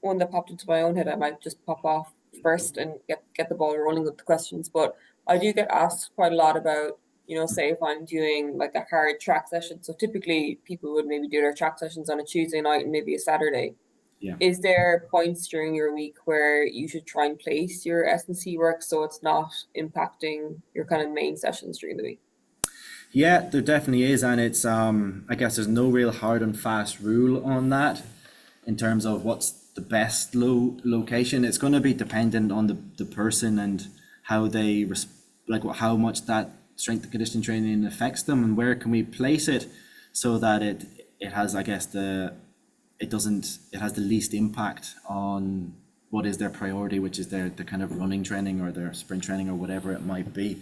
one that popped into my own head. I might just pop off first and get the ball rolling with the questions, but I do get asked quite a lot about say if I'm doing like a hard track session, so typically people would maybe do their track sessions on a Tuesday night and maybe a Saturday. Yeah. Is there points during your week where you should try and place your S&C work so it's not impacting your kind of main sessions during the week? Yeah, there definitely is, and it's I guess there's no real hard and fast rule on that in terms of what's the best location. It's going to be dependent on the person and how they how much that strength and conditioning training affects them, and where can we place it so that it has, I guess, it has the least impact on what is their priority, which is their kind of running training or their sprint training or whatever it might be.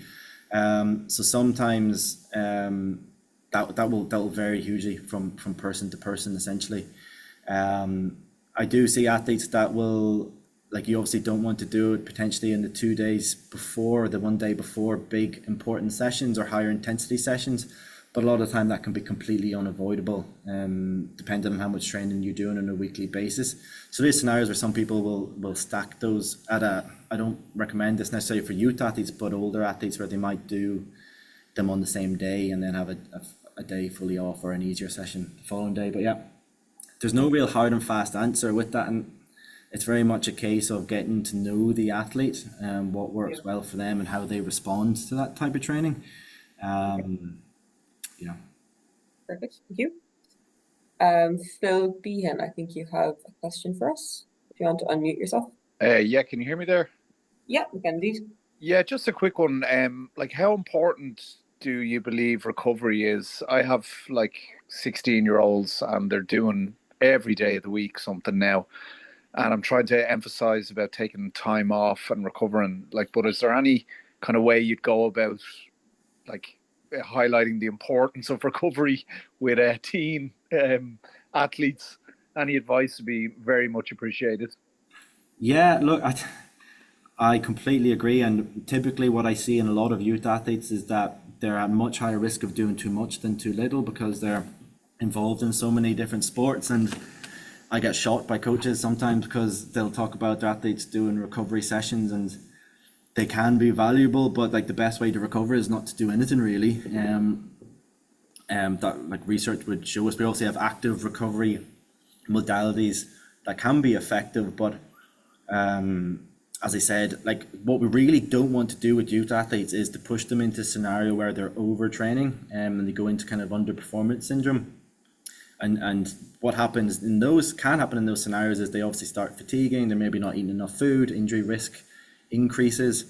So sometimes that will vary hugely from person to person, essentially. I do see athletes that will, like, you obviously don't want to do it potentially in the 2 days before, the 1 day before big important sessions or higher intensity sessions, but a lot of the time that can be completely unavoidable, depending on how much training you're doing on a weekly basis. So there's scenarios where some people will stack those I don't recommend this necessarily for youth athletes, but older athletes, where they might do them on the same day and then have a day fully off or an easier session the following day. But yeah, there's no real hard and fast answer with that, and it's very much a case of getting to know the athlete and what works well for them and how they respond to that type of training. Yeah. Perfect. Thank you. Phil Behan, I think you have a question for us. If you want to unmute yourself. Yeah, can you hear me there? Yeah, we can indeed. Yeah, just a quick one. Like, how important do you believe recovery is? I have like 16-year-olds and they're doing every day of the week something now. And I'm trying to emphasize about taking time off and recovering. Like, but is there any kind of way you'd go about like highlighting the importance of recovery with teen athletes? Any advice would be very much appreciated. Yeah, look, I completely agree. And typically what I see in a lot of youth athletes is that they're at much higher risk of doing too much than too little because they're involved in so many different sports. And I get shocked by coaches sometimes because they'll talk about their athletes doing recovery sessions, and they can be valuable, but like the best way to recover is not to do anything really. That, like, research would show us. We also have active recovery modalities that can be effective, but as I said, like, what we really don't want to do with youth athletes is to push them into a scenario where they're overtraining and they go into kind of underperformance syndrome. And what happens in those, can happen in those scenarios, is they obviously start fatiguing, they're maybe not eating enough food, injury risk increases.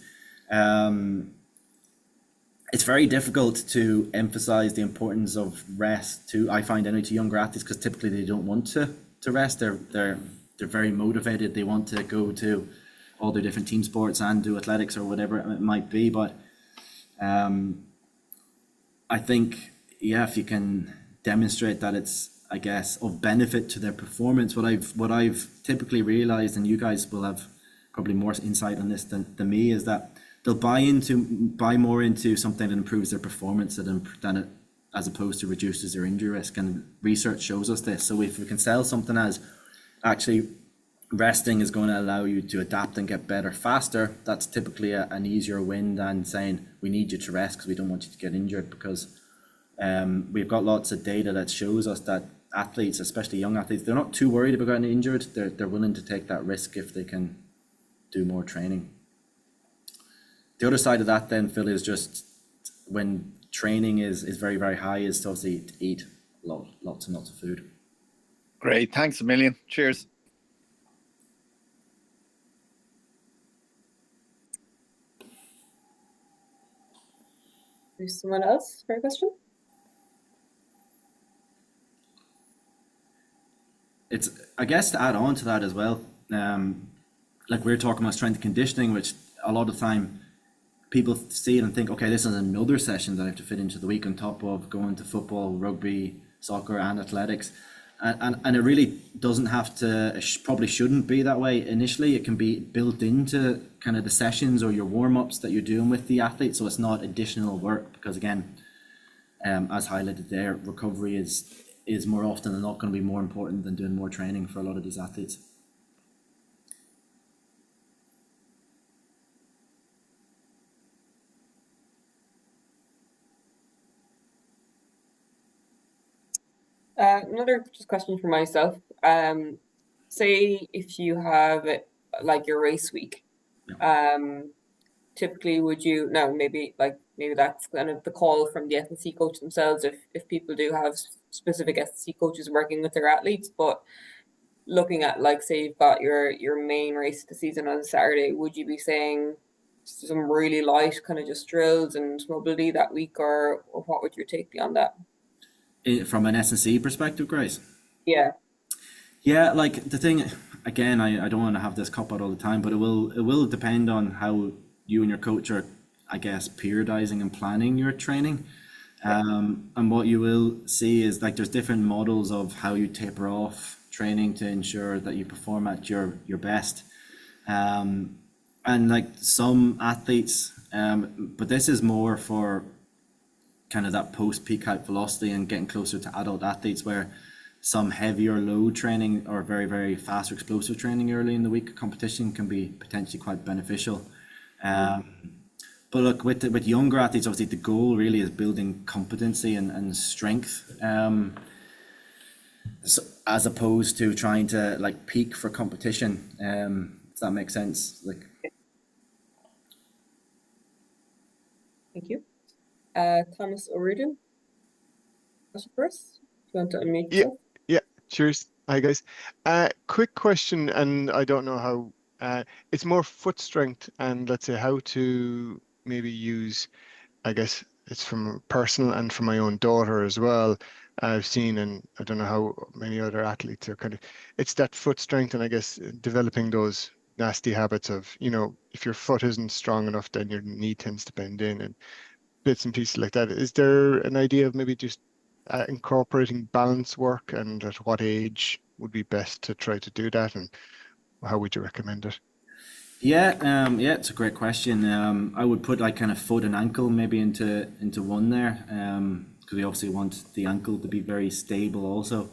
It's very difficult to emphasize the importance of rest to, I find, anyway, to younger athletes, because typically they don't want to rest. They're very motivated. They want to go to all their different team sports and do athletics or whatever it might be. But I think, yeah, if you can demonstrate that it's, I guess, of benefit to their performance, what I've typically realized, and you guys will have probably more insight on this than me, is that they'll buy more into something that improves their performance as opposed to reduces their injury risk. And research shows us this. So if we can sell something as actually resting is going to allow you to adapt and get better faster, that's typically an easier win than saying we need you to rest because we don't want you to get injured. Because we've got lots of data that shows us that athletes, especially young athletes, they're not too worried about getting injured. They're willing to take that risk if they can do more training. The other side of that then, Phil, is just when training is very, very high, is to obviously eat lots and lots of food. Great, thanks a million. Cheers. There's someone else for a question? It's, I guess, to add on to that as well, like we're talking about strength and conditioning, which a lot of time people see it and think, okay, this is another session that I have to fit into the week on top of going to football, rugby, soccer and athletics. And it really doesn't have to, probably shouldn't be that way initially. It can be built into kind of the sessions or your warm-ups that you're doing with the athlete, so it's not additional work, because again, as highlighted there, recovery is more often than not going to be more important than doing more training for a lot of these athletes. Another just question for myself. Say if you have like your race week, typically would you no maybe that's kind of the call from the S&C coach themselves if people do have specific S&C coaches working with their athletes, but looking at like say you've got your main race of the season on Saturday, would you be saying some really light kind of just drills and mobility that week, or what would your take be on that? From an S&C perspective, Grace? Yeah. Yeah, like the thing, again, I don't want to have this cop out all the time, but it will depend on how you and your coach are, I guess, periodizing and planning your training. And what you will see is like there's different models of how you taper off training to ensure that you perform at your best. And like some athletes, but this is more for kind of that post peak height velocity and getting closer to adult athletes, where some heavier load training or very, very fast or explosive training early in the week of competition can be potentially quite beneficial. But look, with younger athletes, obviously the goal really is building competency and strength, so, as opposed to trying to like peak for competition. If that makes sense. Like, Thank you. Thomas O'Riordan, question first. Do you want to unmute Yeah, yourself? yeah. Cheers. Hi guys. Quick question, and I don't know how. It's more foot strength, and let's say how to maybe use. I guess it's from personal and from my own daughter as well. I've seen, and I don't know how many other athletes are kind of. It's that foot strength, and I guess developing those nasty habits of, if your foot isn't strong enough, then your knee tends to bend in, and bits and pieces like that. Is there an idea of maybe just incorporating balance work, and at what age would be best to try to do that, and how would you recommend it? yeah, it's a great question. I would put like kind of foot and ankle maybe into one there, because we obviously want the ankle to be very stable also.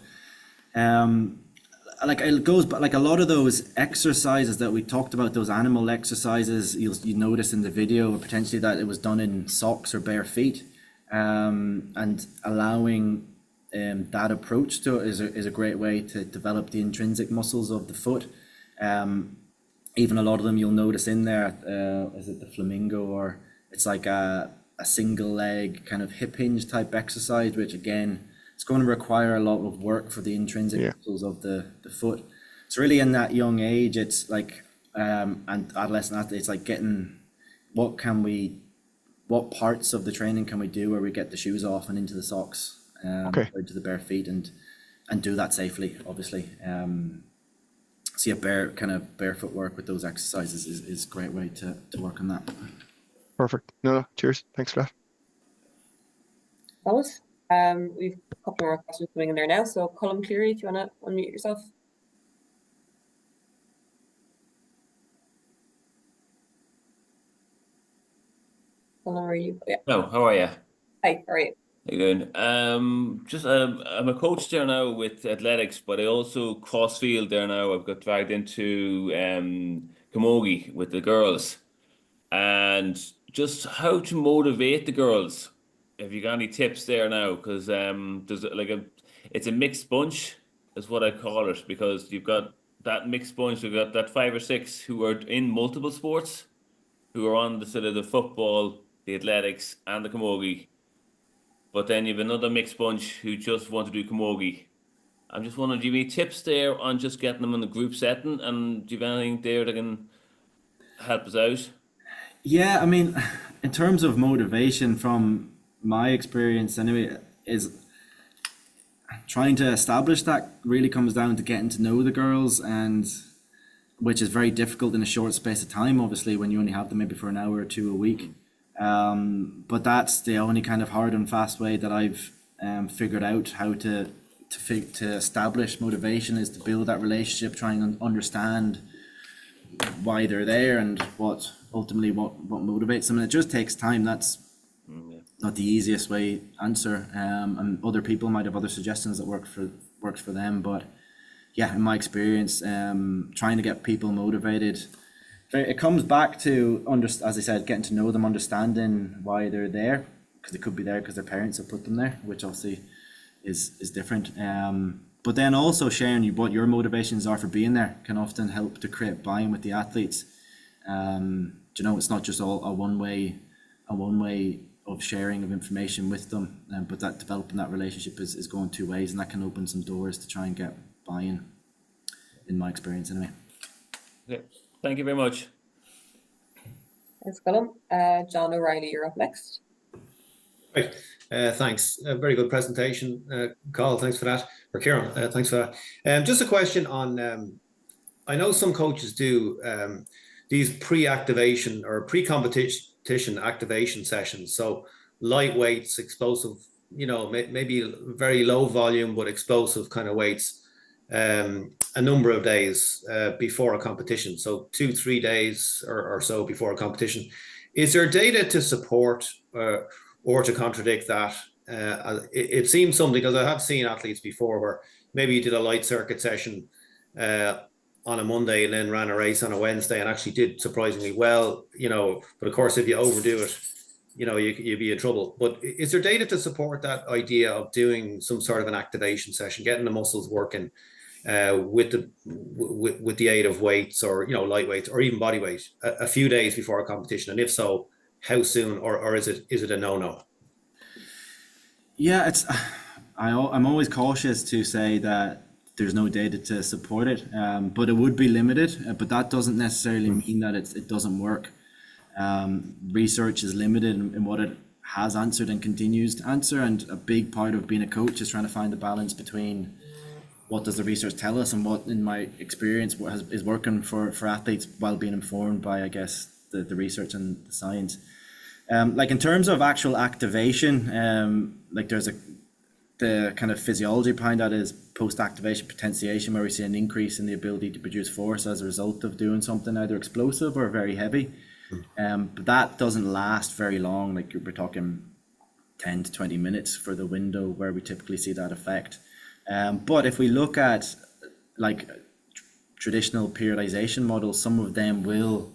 Like it goes, but like a lot of those exercises that we talked about, those animal exercises, you notice in the video, or potentially that it was done in socks or bare feet, and allowing that approach to it is a great way to develop the intrinsic muscles of the foot. Even a lot of them you'll notice in there, is it the flamingo, or it's like a single leg kind of hip hinge type exercise, which again, it's going to require a lot of work for the intrinsic muscles of the foot. So really in that young age, it's like, and adolescent athletes, like getting, what parts of the training can we do where we get the shoes off and into the socks, or into the bare feet, and do that safely, obviously. So yeah, barefoot work with those exercises is a great way to work on that. Perfect. No, cheers. Thanks for that. Thomas, we've a couple more questions coming in there now. So Colin Cleary, if you want to unmute yourself. Colin, where are you? Yeah. Hello, how are you? Hi, all right. How you doing? Just I'm a coach there now with athletics, but I also cross field there now. I've got dragged into camogie with the girls, and just how to motivate the girls. Have you got any tips there now? Because there's like it's a mixed bunch, is what I call it, because you've got that mixed bunch. We've got that 5 or 6 who are in multiple sports, who are on the sort of the football, the athletics, and the camogie. But then you have another mixed bunch who just want to do camogie. I'm just wondering, do you have any tips there on just getting them in the group setting? And do you have anything there that can help us out? Yeah, I mean, in terms of motivation, from my experience anyway, is trying to establish that really comes down to getting to know the girls, and which is very difficult in a short space of time, obviously, when you only have them maybe for an hour or two a week. But that's the only kind of hard and fast way that I've figured out how to establish motivation, is to build that relationship, trying to understand why they're there and what motivates them. And it just takes time. That's not the easiest way answer. And other people might have other suggestions that works for them. But yeah, in my experience, trying to get people motivated, it comes back to, as I said, getting to know them, understanding why they're there, because they could be there because their parents have put them there, which obviously is different. But then also sharing what your motivations are for being there can often help to create buy-in with the athletes. You know, it's not just all a one way of sharing of information with them, but that developing that relationship is going two ways, and that can open some doors to try and get buy-in, in my experience anyway. Okay. Thank you very much. Thanks, Colin. John O'Reilly, you're up next. Great. Thanks. A very good presentation. Carl, thanks for that. Or Ciarán, thanks for that. Just a question on, I know some coaches do these pre-activation or pre-competition activation sessions. So light weights, explosive, you know, maybe very low volume, but explosive kind of weights, a number of days before a competition. So 2-3 days or so before a competition. Is there data to support or to contradict that? It seems something, because I have seen athletes before where maybe you did a light circuit session on a Monday and then ran a race on a Wednesday and actually did surprisingly well, you know, but of course if you overdo it, you know, you'd be in trouble. But is there data to support that idea of doing some sort of an activation session, getting the muscles working with the aid of weights, or, you know, light weights or even body weight a few days before a competition? And if so, how soon, or is it a no-no? Yeah, I'm always cautious to say that there's no data to support it, but it would be limited. But that doesn't necessarily mean that it doesn't work. Research is limited in what it has answered and continues to answer, and a big part of being a coach is trying to find the balance between what does the research tell us and what, in my experience, is working for athletes, while being informed by, I guess, the research and the science. Like in terms of actual activation, like the kind of physiology behind that is post-activation potentiation, where we see an increase in the ability to produce force as a result of doing something either explosive or very heavy. But that doesn't last very long. Like we're talking 10 to 20 minutes for the window where we typically see that effect. But if we look at like traditional periodization models, some of them will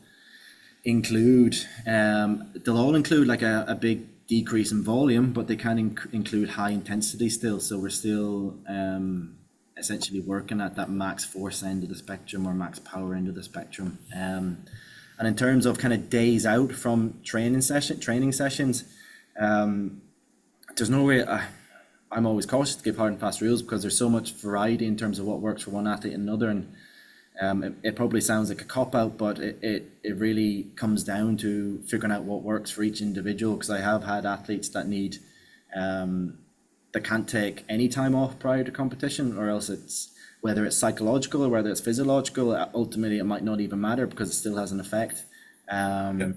include, they'll all include like a big decrease in volume, but they can include high intensity still. So we're still essentially working at that max force end of the spectrum or max power end of the spectrum. And in terms of kind of days out from training sessions, there's no way. I'm always cautious to give hard and fast rules, because there's so much variety in terms of what works for one athlete and another. And it probably sounds like a cop-out, but it really comes down to figuring out what works for each individual. Because I have had athletes that need that can't take any time off prior to competition, or else it's, whether it's psychological or whether it's physiological, ultimately it might not even matter because it still has an effect. And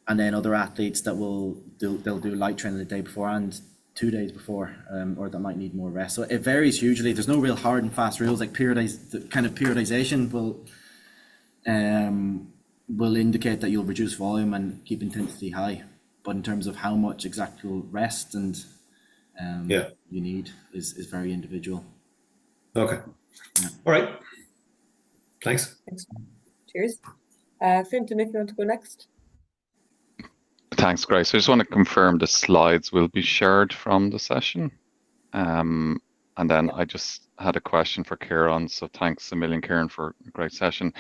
then other athletes that they'll do light training the day before and 2 days before, or that might need more rest. So it varies hugely. There's no real hard and fast rules. Like periodization will indicate that you'll reduce volume and keep intensity high. But in terms of how much exact rest and you need is very individual. Okay. Yeah. All right. Thanks. Cheers. Fintan, if you want to go next. Thanks, Grace. I just want to confirm the slides will be shared from the session. And then I just had a question for Ciarán. So thanks a million, Ciarán, for a great session.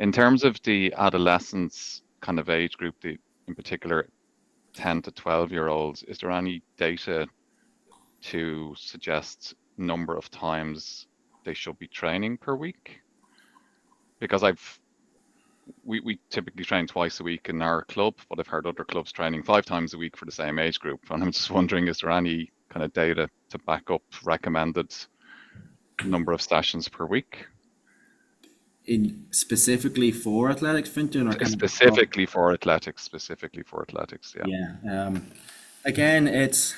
In terms of the adolescents kind of age group, in particular 10 to 12-year-olds, is there any data to suggest number of times they should be training per week? Because we typically train twice a week in our club, but I've heard other clubs training 5 times a week for the same age group. And I'm just wondering, is there any kind of data to back up recommended number of sessions per week? In specifically for athletics, Fintan, or specifically for athletics, yeah. Yeah. Again, it's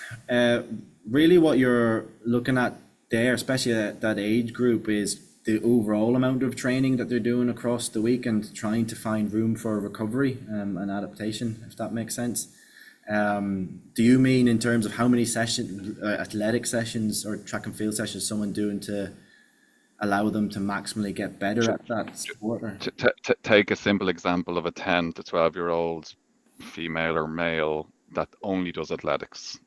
really what you're looking at there, especially at that age group, is the overall amount of training that they're doing across the week and trying to find room for recovery and adaptation, if that makes sense. Do you mean in terms of how many sessions, athletic sessions or track and field sessions someone doing to allow them to maximally get better at that sport? Or? Take a simple example of a 10 to 12-year-old female or male that only does athletics.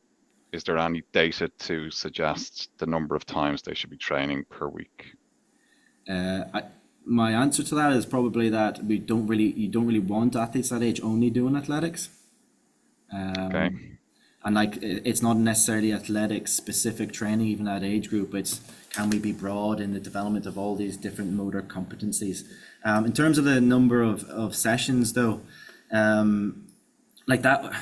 is there any data to suggest the number of times they should be training per week? My answer to that is probably that you don't really want athletes that age only doing athletics. Okay. And like it's not necessarily athletics specific training, even that age group. It's can we be broad in the development of all these different motor competencies? In terms of the number of sessions, though, like that,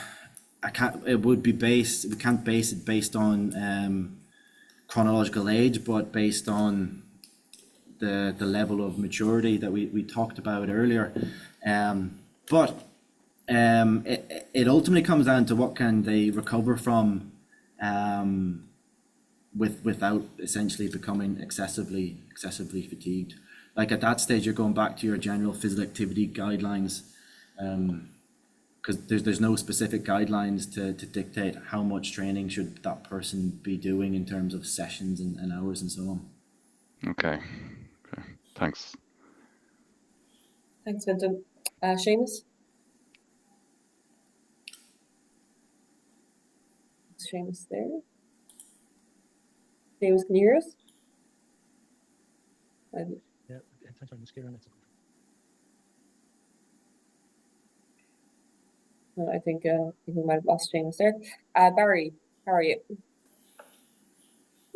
I can't. It would be based. We can't base it based on chronological age, but based on the level of maturity that we talked about earlier. It ultimately comes down to what can they recover from without essentially becoming excessively fatigued. Like at that stage, you're going back to your general physical activity guidelines, because there's no specific guidelines to dictate how much training should that person be doing in terms of sessions and hours and so on. Okay. Thanks. Thanks, Vincent. Seamus? Is Seamus there? Seamus, can you hear us? Yeah, thanks for Ciarán. No, I think we might have lost Seamus there. Barry, how are you?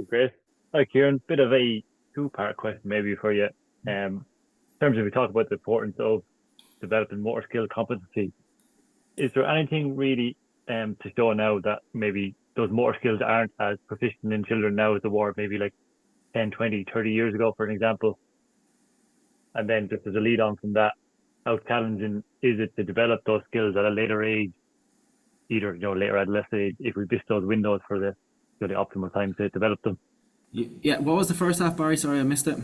Great. Hi, Ciarán. Bit of a two-part question maybe for you. In terms of we talk about the importance of developing motor skill competency, is there anything really to show now that maybe those motor skills aren't as proficient in children now as they were maybe like 10, 20, 30 years ago, for an example? And then just as a lead on from that, how challenging is it to develop those skills at a later age, either later adolescent age, if we miss those windows for the optimal time to develop them? Yeah, what was the first half, Barry? Sorry, I missed it.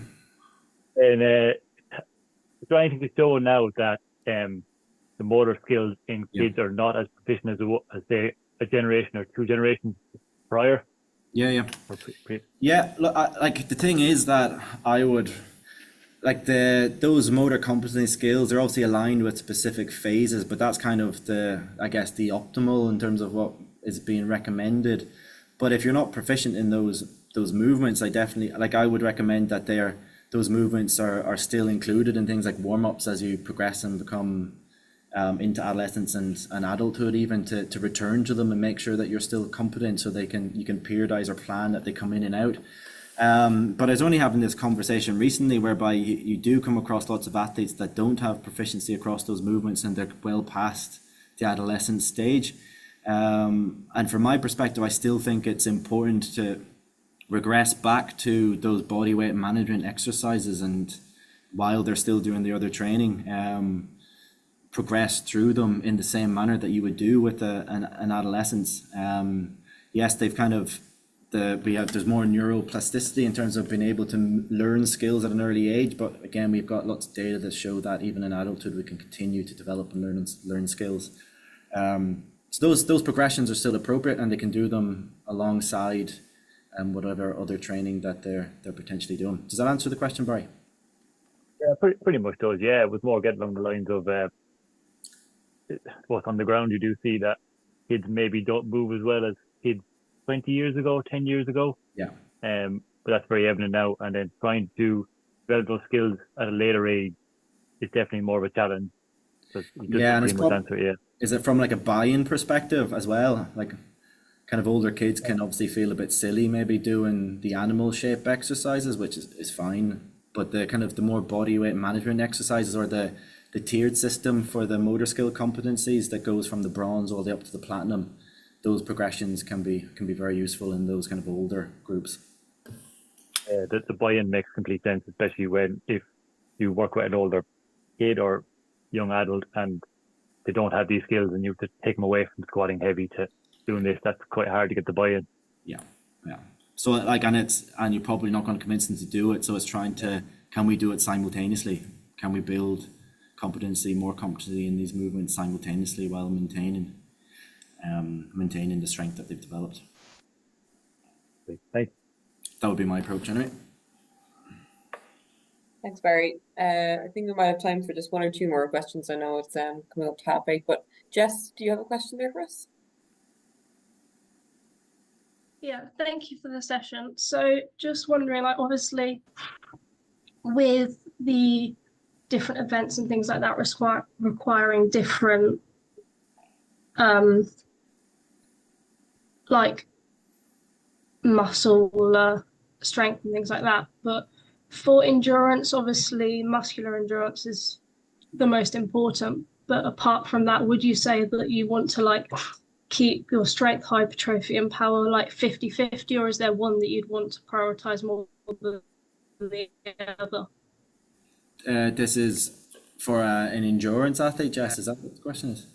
And is there anything to show now that the motor skills in kids are not as proficient as say a generation or two generations prior? Yeah. Look, like the thing is that I would like those motor competency skills. They're obviously aligned with specific phases, but that's kind of the optimal in terms of what is being recommended. But if you're not proficient in those movements, I would recommend that those movements are still included in things like warm-ups as you progress and become into adolescence and adulthood, even to return to them and make sure that you're still competent, so you can periodize or plan that they come in and out. But I was only having this conversation recently whereby you do come across lots of athletes that don't have proficiency across those movements and they're well past the adolescent stage. And from my perspective, I still think it's important to regress back to those body weight management exercises, and while they're still doing the other training, progress through them in the same manner that you would do with an adolescence. Yes, they've there's more neuroplasticity in terms of being able to learn skills at an early age, but again, we've got lots of data that show that even in adulthood we can continue to develop and learn skills. So those progressions are still appropriate, and they can do them alongside whatever other training that they're potentially doing. Does that answer the question, Barry? Yeah, pretty much does. Yeah, it was more getting along the lines of what's on the ground. You do see that kids maybe don't move as well as kids 20 years ago, 10 years ago. Yeah. But that's very evident now. And then trying to develop those skills at a later age is definitely more of a challenge. Is it from like a buy-in perspective as well? Like kind of older kids can obviously feel a bit silly maybe doing the animal shape exercises, which is fine. But the more body weight management exercises, or the tiered system for the motor skill competencies that goes from the bronze all the way up to the platinum, those progressions can be very useful in those kind of older groups. The buy-in makes complete sense, especially if you work with an older kid or young adult and they don't have these skills, and you have to take them away from squatting heavy to doing this. That's quite hard to get the buy-in. Yeah. So and you're probably not going to convince them to do it. So it's can we do it simultaneously? Can we build more competency in these movements simultaneously while maintaining the strength that they've developed? Thanks. That would be my approach anyway. Thanks, Barry. I think we might have time for just one or two more questions. I know it's coming up to 8:30, but Jess, do you have a question there for us? Yeah, thank you for the session. So just wondering, like, obviously with the different events and things like that requiring different like muscle strength and things like that, but for endurance, obviously muscular endurance is the most important, but apart from that, would you say that you want to like keep your strength, hypertrophy and power like 50-50, or is there one that you'd want to prioritize more than the other? This is for an endurance athlete, Jess, is that what the question is?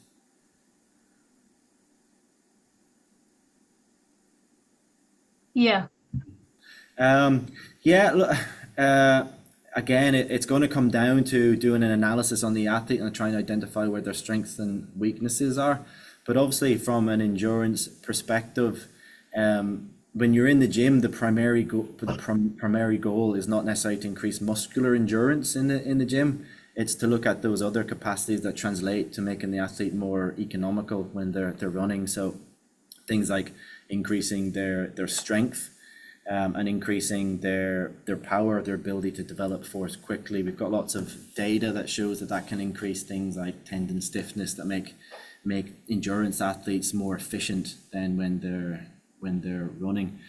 Yeah. Yeah, look, again, it's going to come down to doing an analysis on the athlete and trying to identify where their strengths and weaknesses are. But obviously, from an endurance perspective, when you're in the gym, the primary goal is not necessarily to increase muscular endurance in the gym. It's to look at those other capacities that translate to making the athlete more economical when they're running. So things like increasing their strength, and increasing their power, their ability to develop force quickly. We've got lots of data that shows that can increase things like tendon stiffness that make endurance athletes more efficient than when they're running.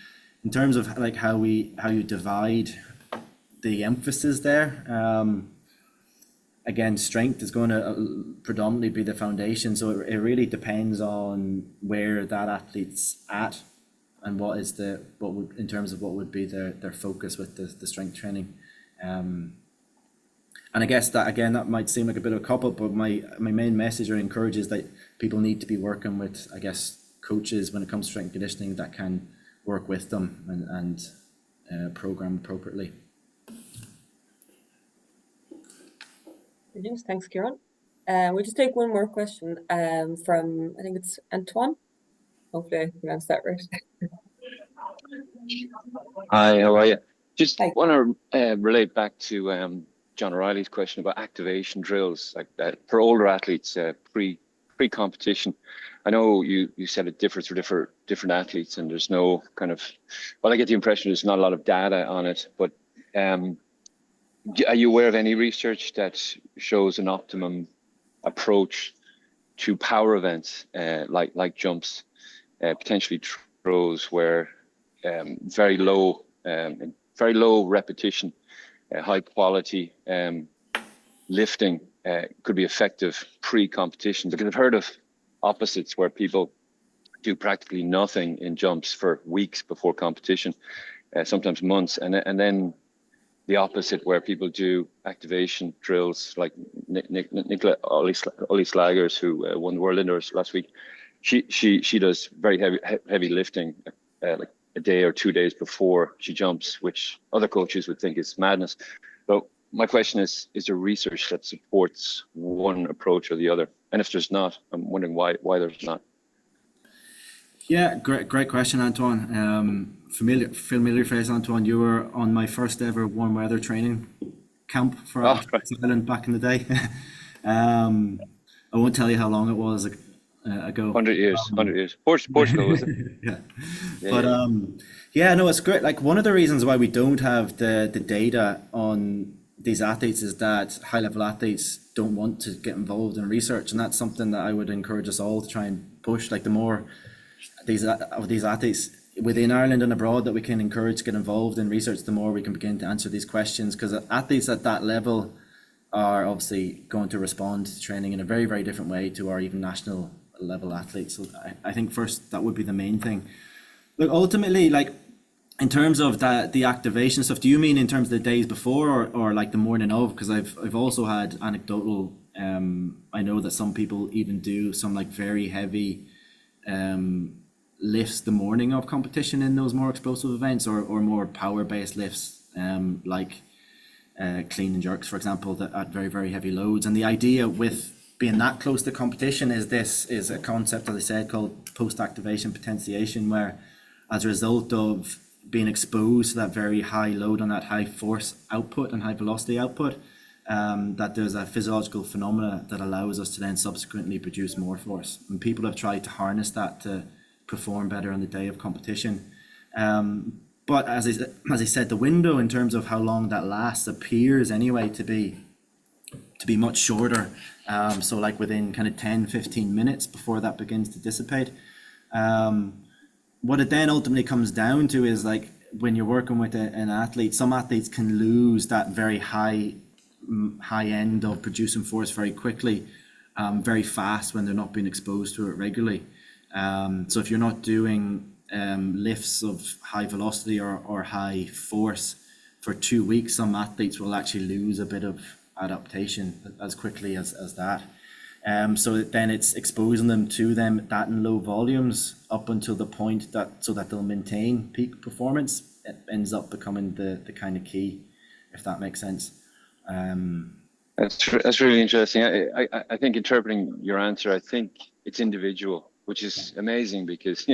In terms of like how you divide the emphasis there, again, strength is going to predominantly be the foundation. So it really depends on where that athlete's at and in terms of what would be their focus with the strength training. And I guess that, again, that might seem like a bit of a cop-out, but my main message or encourage is that people need to be working with, I guess, coaches when it comes to strength and conditioning that can work with them and program appropriately. Yes, thanks, Ciarán. We'll just take one more question from, I think it's Antoine. Hopefully I pronounced that right. Hi, how are you? Just Hi. want to relate back to John O'Reilly's question about activation drills, like for older athletes pre-competition. I know you said it differs for different athletes, and there's no kind of, well, I get the impression there's not a lot of data on it, but are you aware of any research that shows an optimum approach to power events like jumps, potentially throws, where very low repetition, high quality lifting could be effective pre-competition? Because I've heard of opposites where people do practically nothing in jumps for weeks before competition, sometimes months, and then the opposite where people do activation drills, like Nicola Ollie Slagers, who won the World Indoors last week. She does very heavy lifting, like a day or 2 days before she jumps, which other coaches would think is madness. But my question is there research that supports one approach or the other? And if there's not, I'm wondering why there's not. Yeah, great question, Antoine. Familiar face, Antoine. You were on my first ever warm weather training camp for Ireland back in the day. I won't tell you how long it was ago. 100 years. Portugal, was it? Yeah. But yeah, no, it's great. Like, one of the reasons why we don't have the data on these athletes is that high-level athletes don't want to get involved in research, and that's something that I would encourage us all to try and push. Like, the more these athletes within Ireland and abroad that we can encourage to get involved in research, the more we can begin to answer these questions, because athletes at that level are obviously going to respond to training in a very, very different way to our even national level athletes. So I think first that would be the main thing. Look, ultimately, like, in terms of the activation stuff, do you mean in terms of the days before or like the morning of? Because I've also had anecdotal, I know that some people even do some like very heavy lifts the morning of competition in those more explosive events, or more power-based lifts, like clean and jerks, for example, that at very, very heavy loads. And the idea with being that close to competition is a concept, as I said, called post-activation potentiation, where as a result of being exposed to that very high load on that high force output and high velocity output, that there's a physiological phenomena that allows us to then subsequently produce more force. And people have tried to harness that to perform better on the day of competition. But as I said, the window in terms of how long that lasts appears anyway to be much shorter. So like within kind of 10, 15 minutes before that begins to dissipate. What it then ultimately comes down to is like when you're working with an athlete, some athletes can lose that very high end of producing force very quickly, very fast when they're not being exposed to it regularly. So if you're not doing lifts of high velocity or high force for 2 weeks, some athletes will actually lose a bit of adaptation as quickly as that. So then it's exposing them to that in low volumes up until the point that they'll maintain peak performance. It ends up becoming the kind of key, if that makes sense. That's really interesting. I think interpreting your answer, I think it's individual, which is amazing because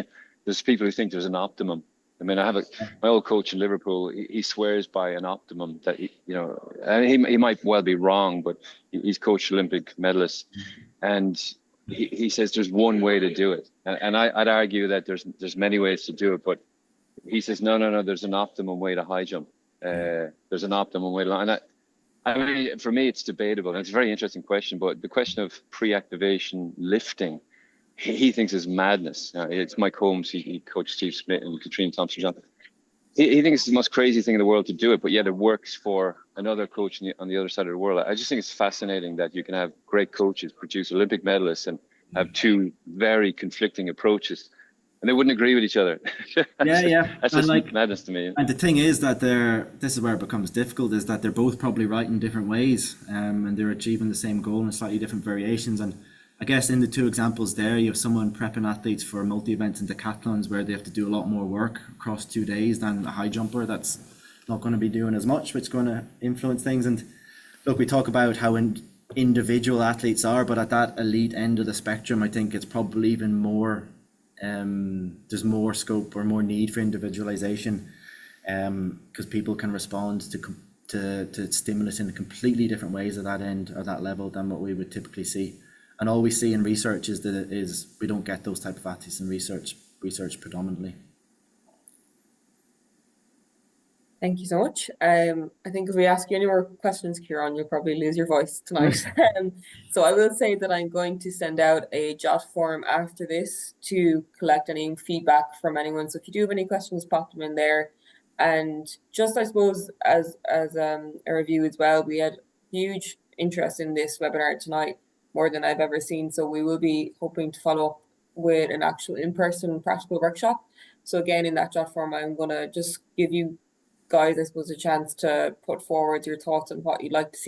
there's people who think there's an optimum. I mean, I have my old coach in Liverpool. He swears by an optimum that and he might well be wrong, but he's coached Olympic medalists, and he says there's one way to do it, and I'd argue that there's many ways to do it, but he says no, there's an optimum way to high jump. There's an optimum way to, and I mean, for me, it's debatable, and it's a very interesting question. But the question of pre-activation lifting, he thinks is madness. It's Mike Holmes. He coached Steve Smith and Katrina Thompson-John. He thinks it's the most crazy thing in the world to do it, but yet it works for another coach on the other side of the world. I just think it's fascinating that you can have great coaches produce Olympic medalists and have two very conflicting approaches, and they wouldn't agree with each other. That's just like madness to me. And the thing is that this is where it becomes difficult, is that they're both probably right in different ways, and they're achieving the same goal in slightly different variations. And I guess in the two examples there, you have someone prepping athletes for multi-events and decathlons where they have to do a lot more work across 2 days than a high jumper that's not going to be doing as much, which is going to influence things. And look, we talk about how individual athletes are, but at that elite end of the spectrum, I think it's probably even more, there's more scope or more need for individualization, because people can respond to stimulus in completely different ways at that end or that level than what we would typically see. And all we see in research is we don't get those type of athletes in research predominantly. Thank you so much. I think if we ask you any more questions, Ciarán, you'll probably lose your voice tonight. So I will say that I'm going to send out a jot form after this to collect any feedback from anyone. So if you do have any questions, pop them in there. And just, I suppose, as a review as well, we had huge interest in this webinar tonight, more than I've ever seen. So we will be hoping to follow up with an actual in-person practical workshop. So again, in that jot form, I'm going to just give you guys, I suppose, a chance to put forward your thoughts on what you'd like to see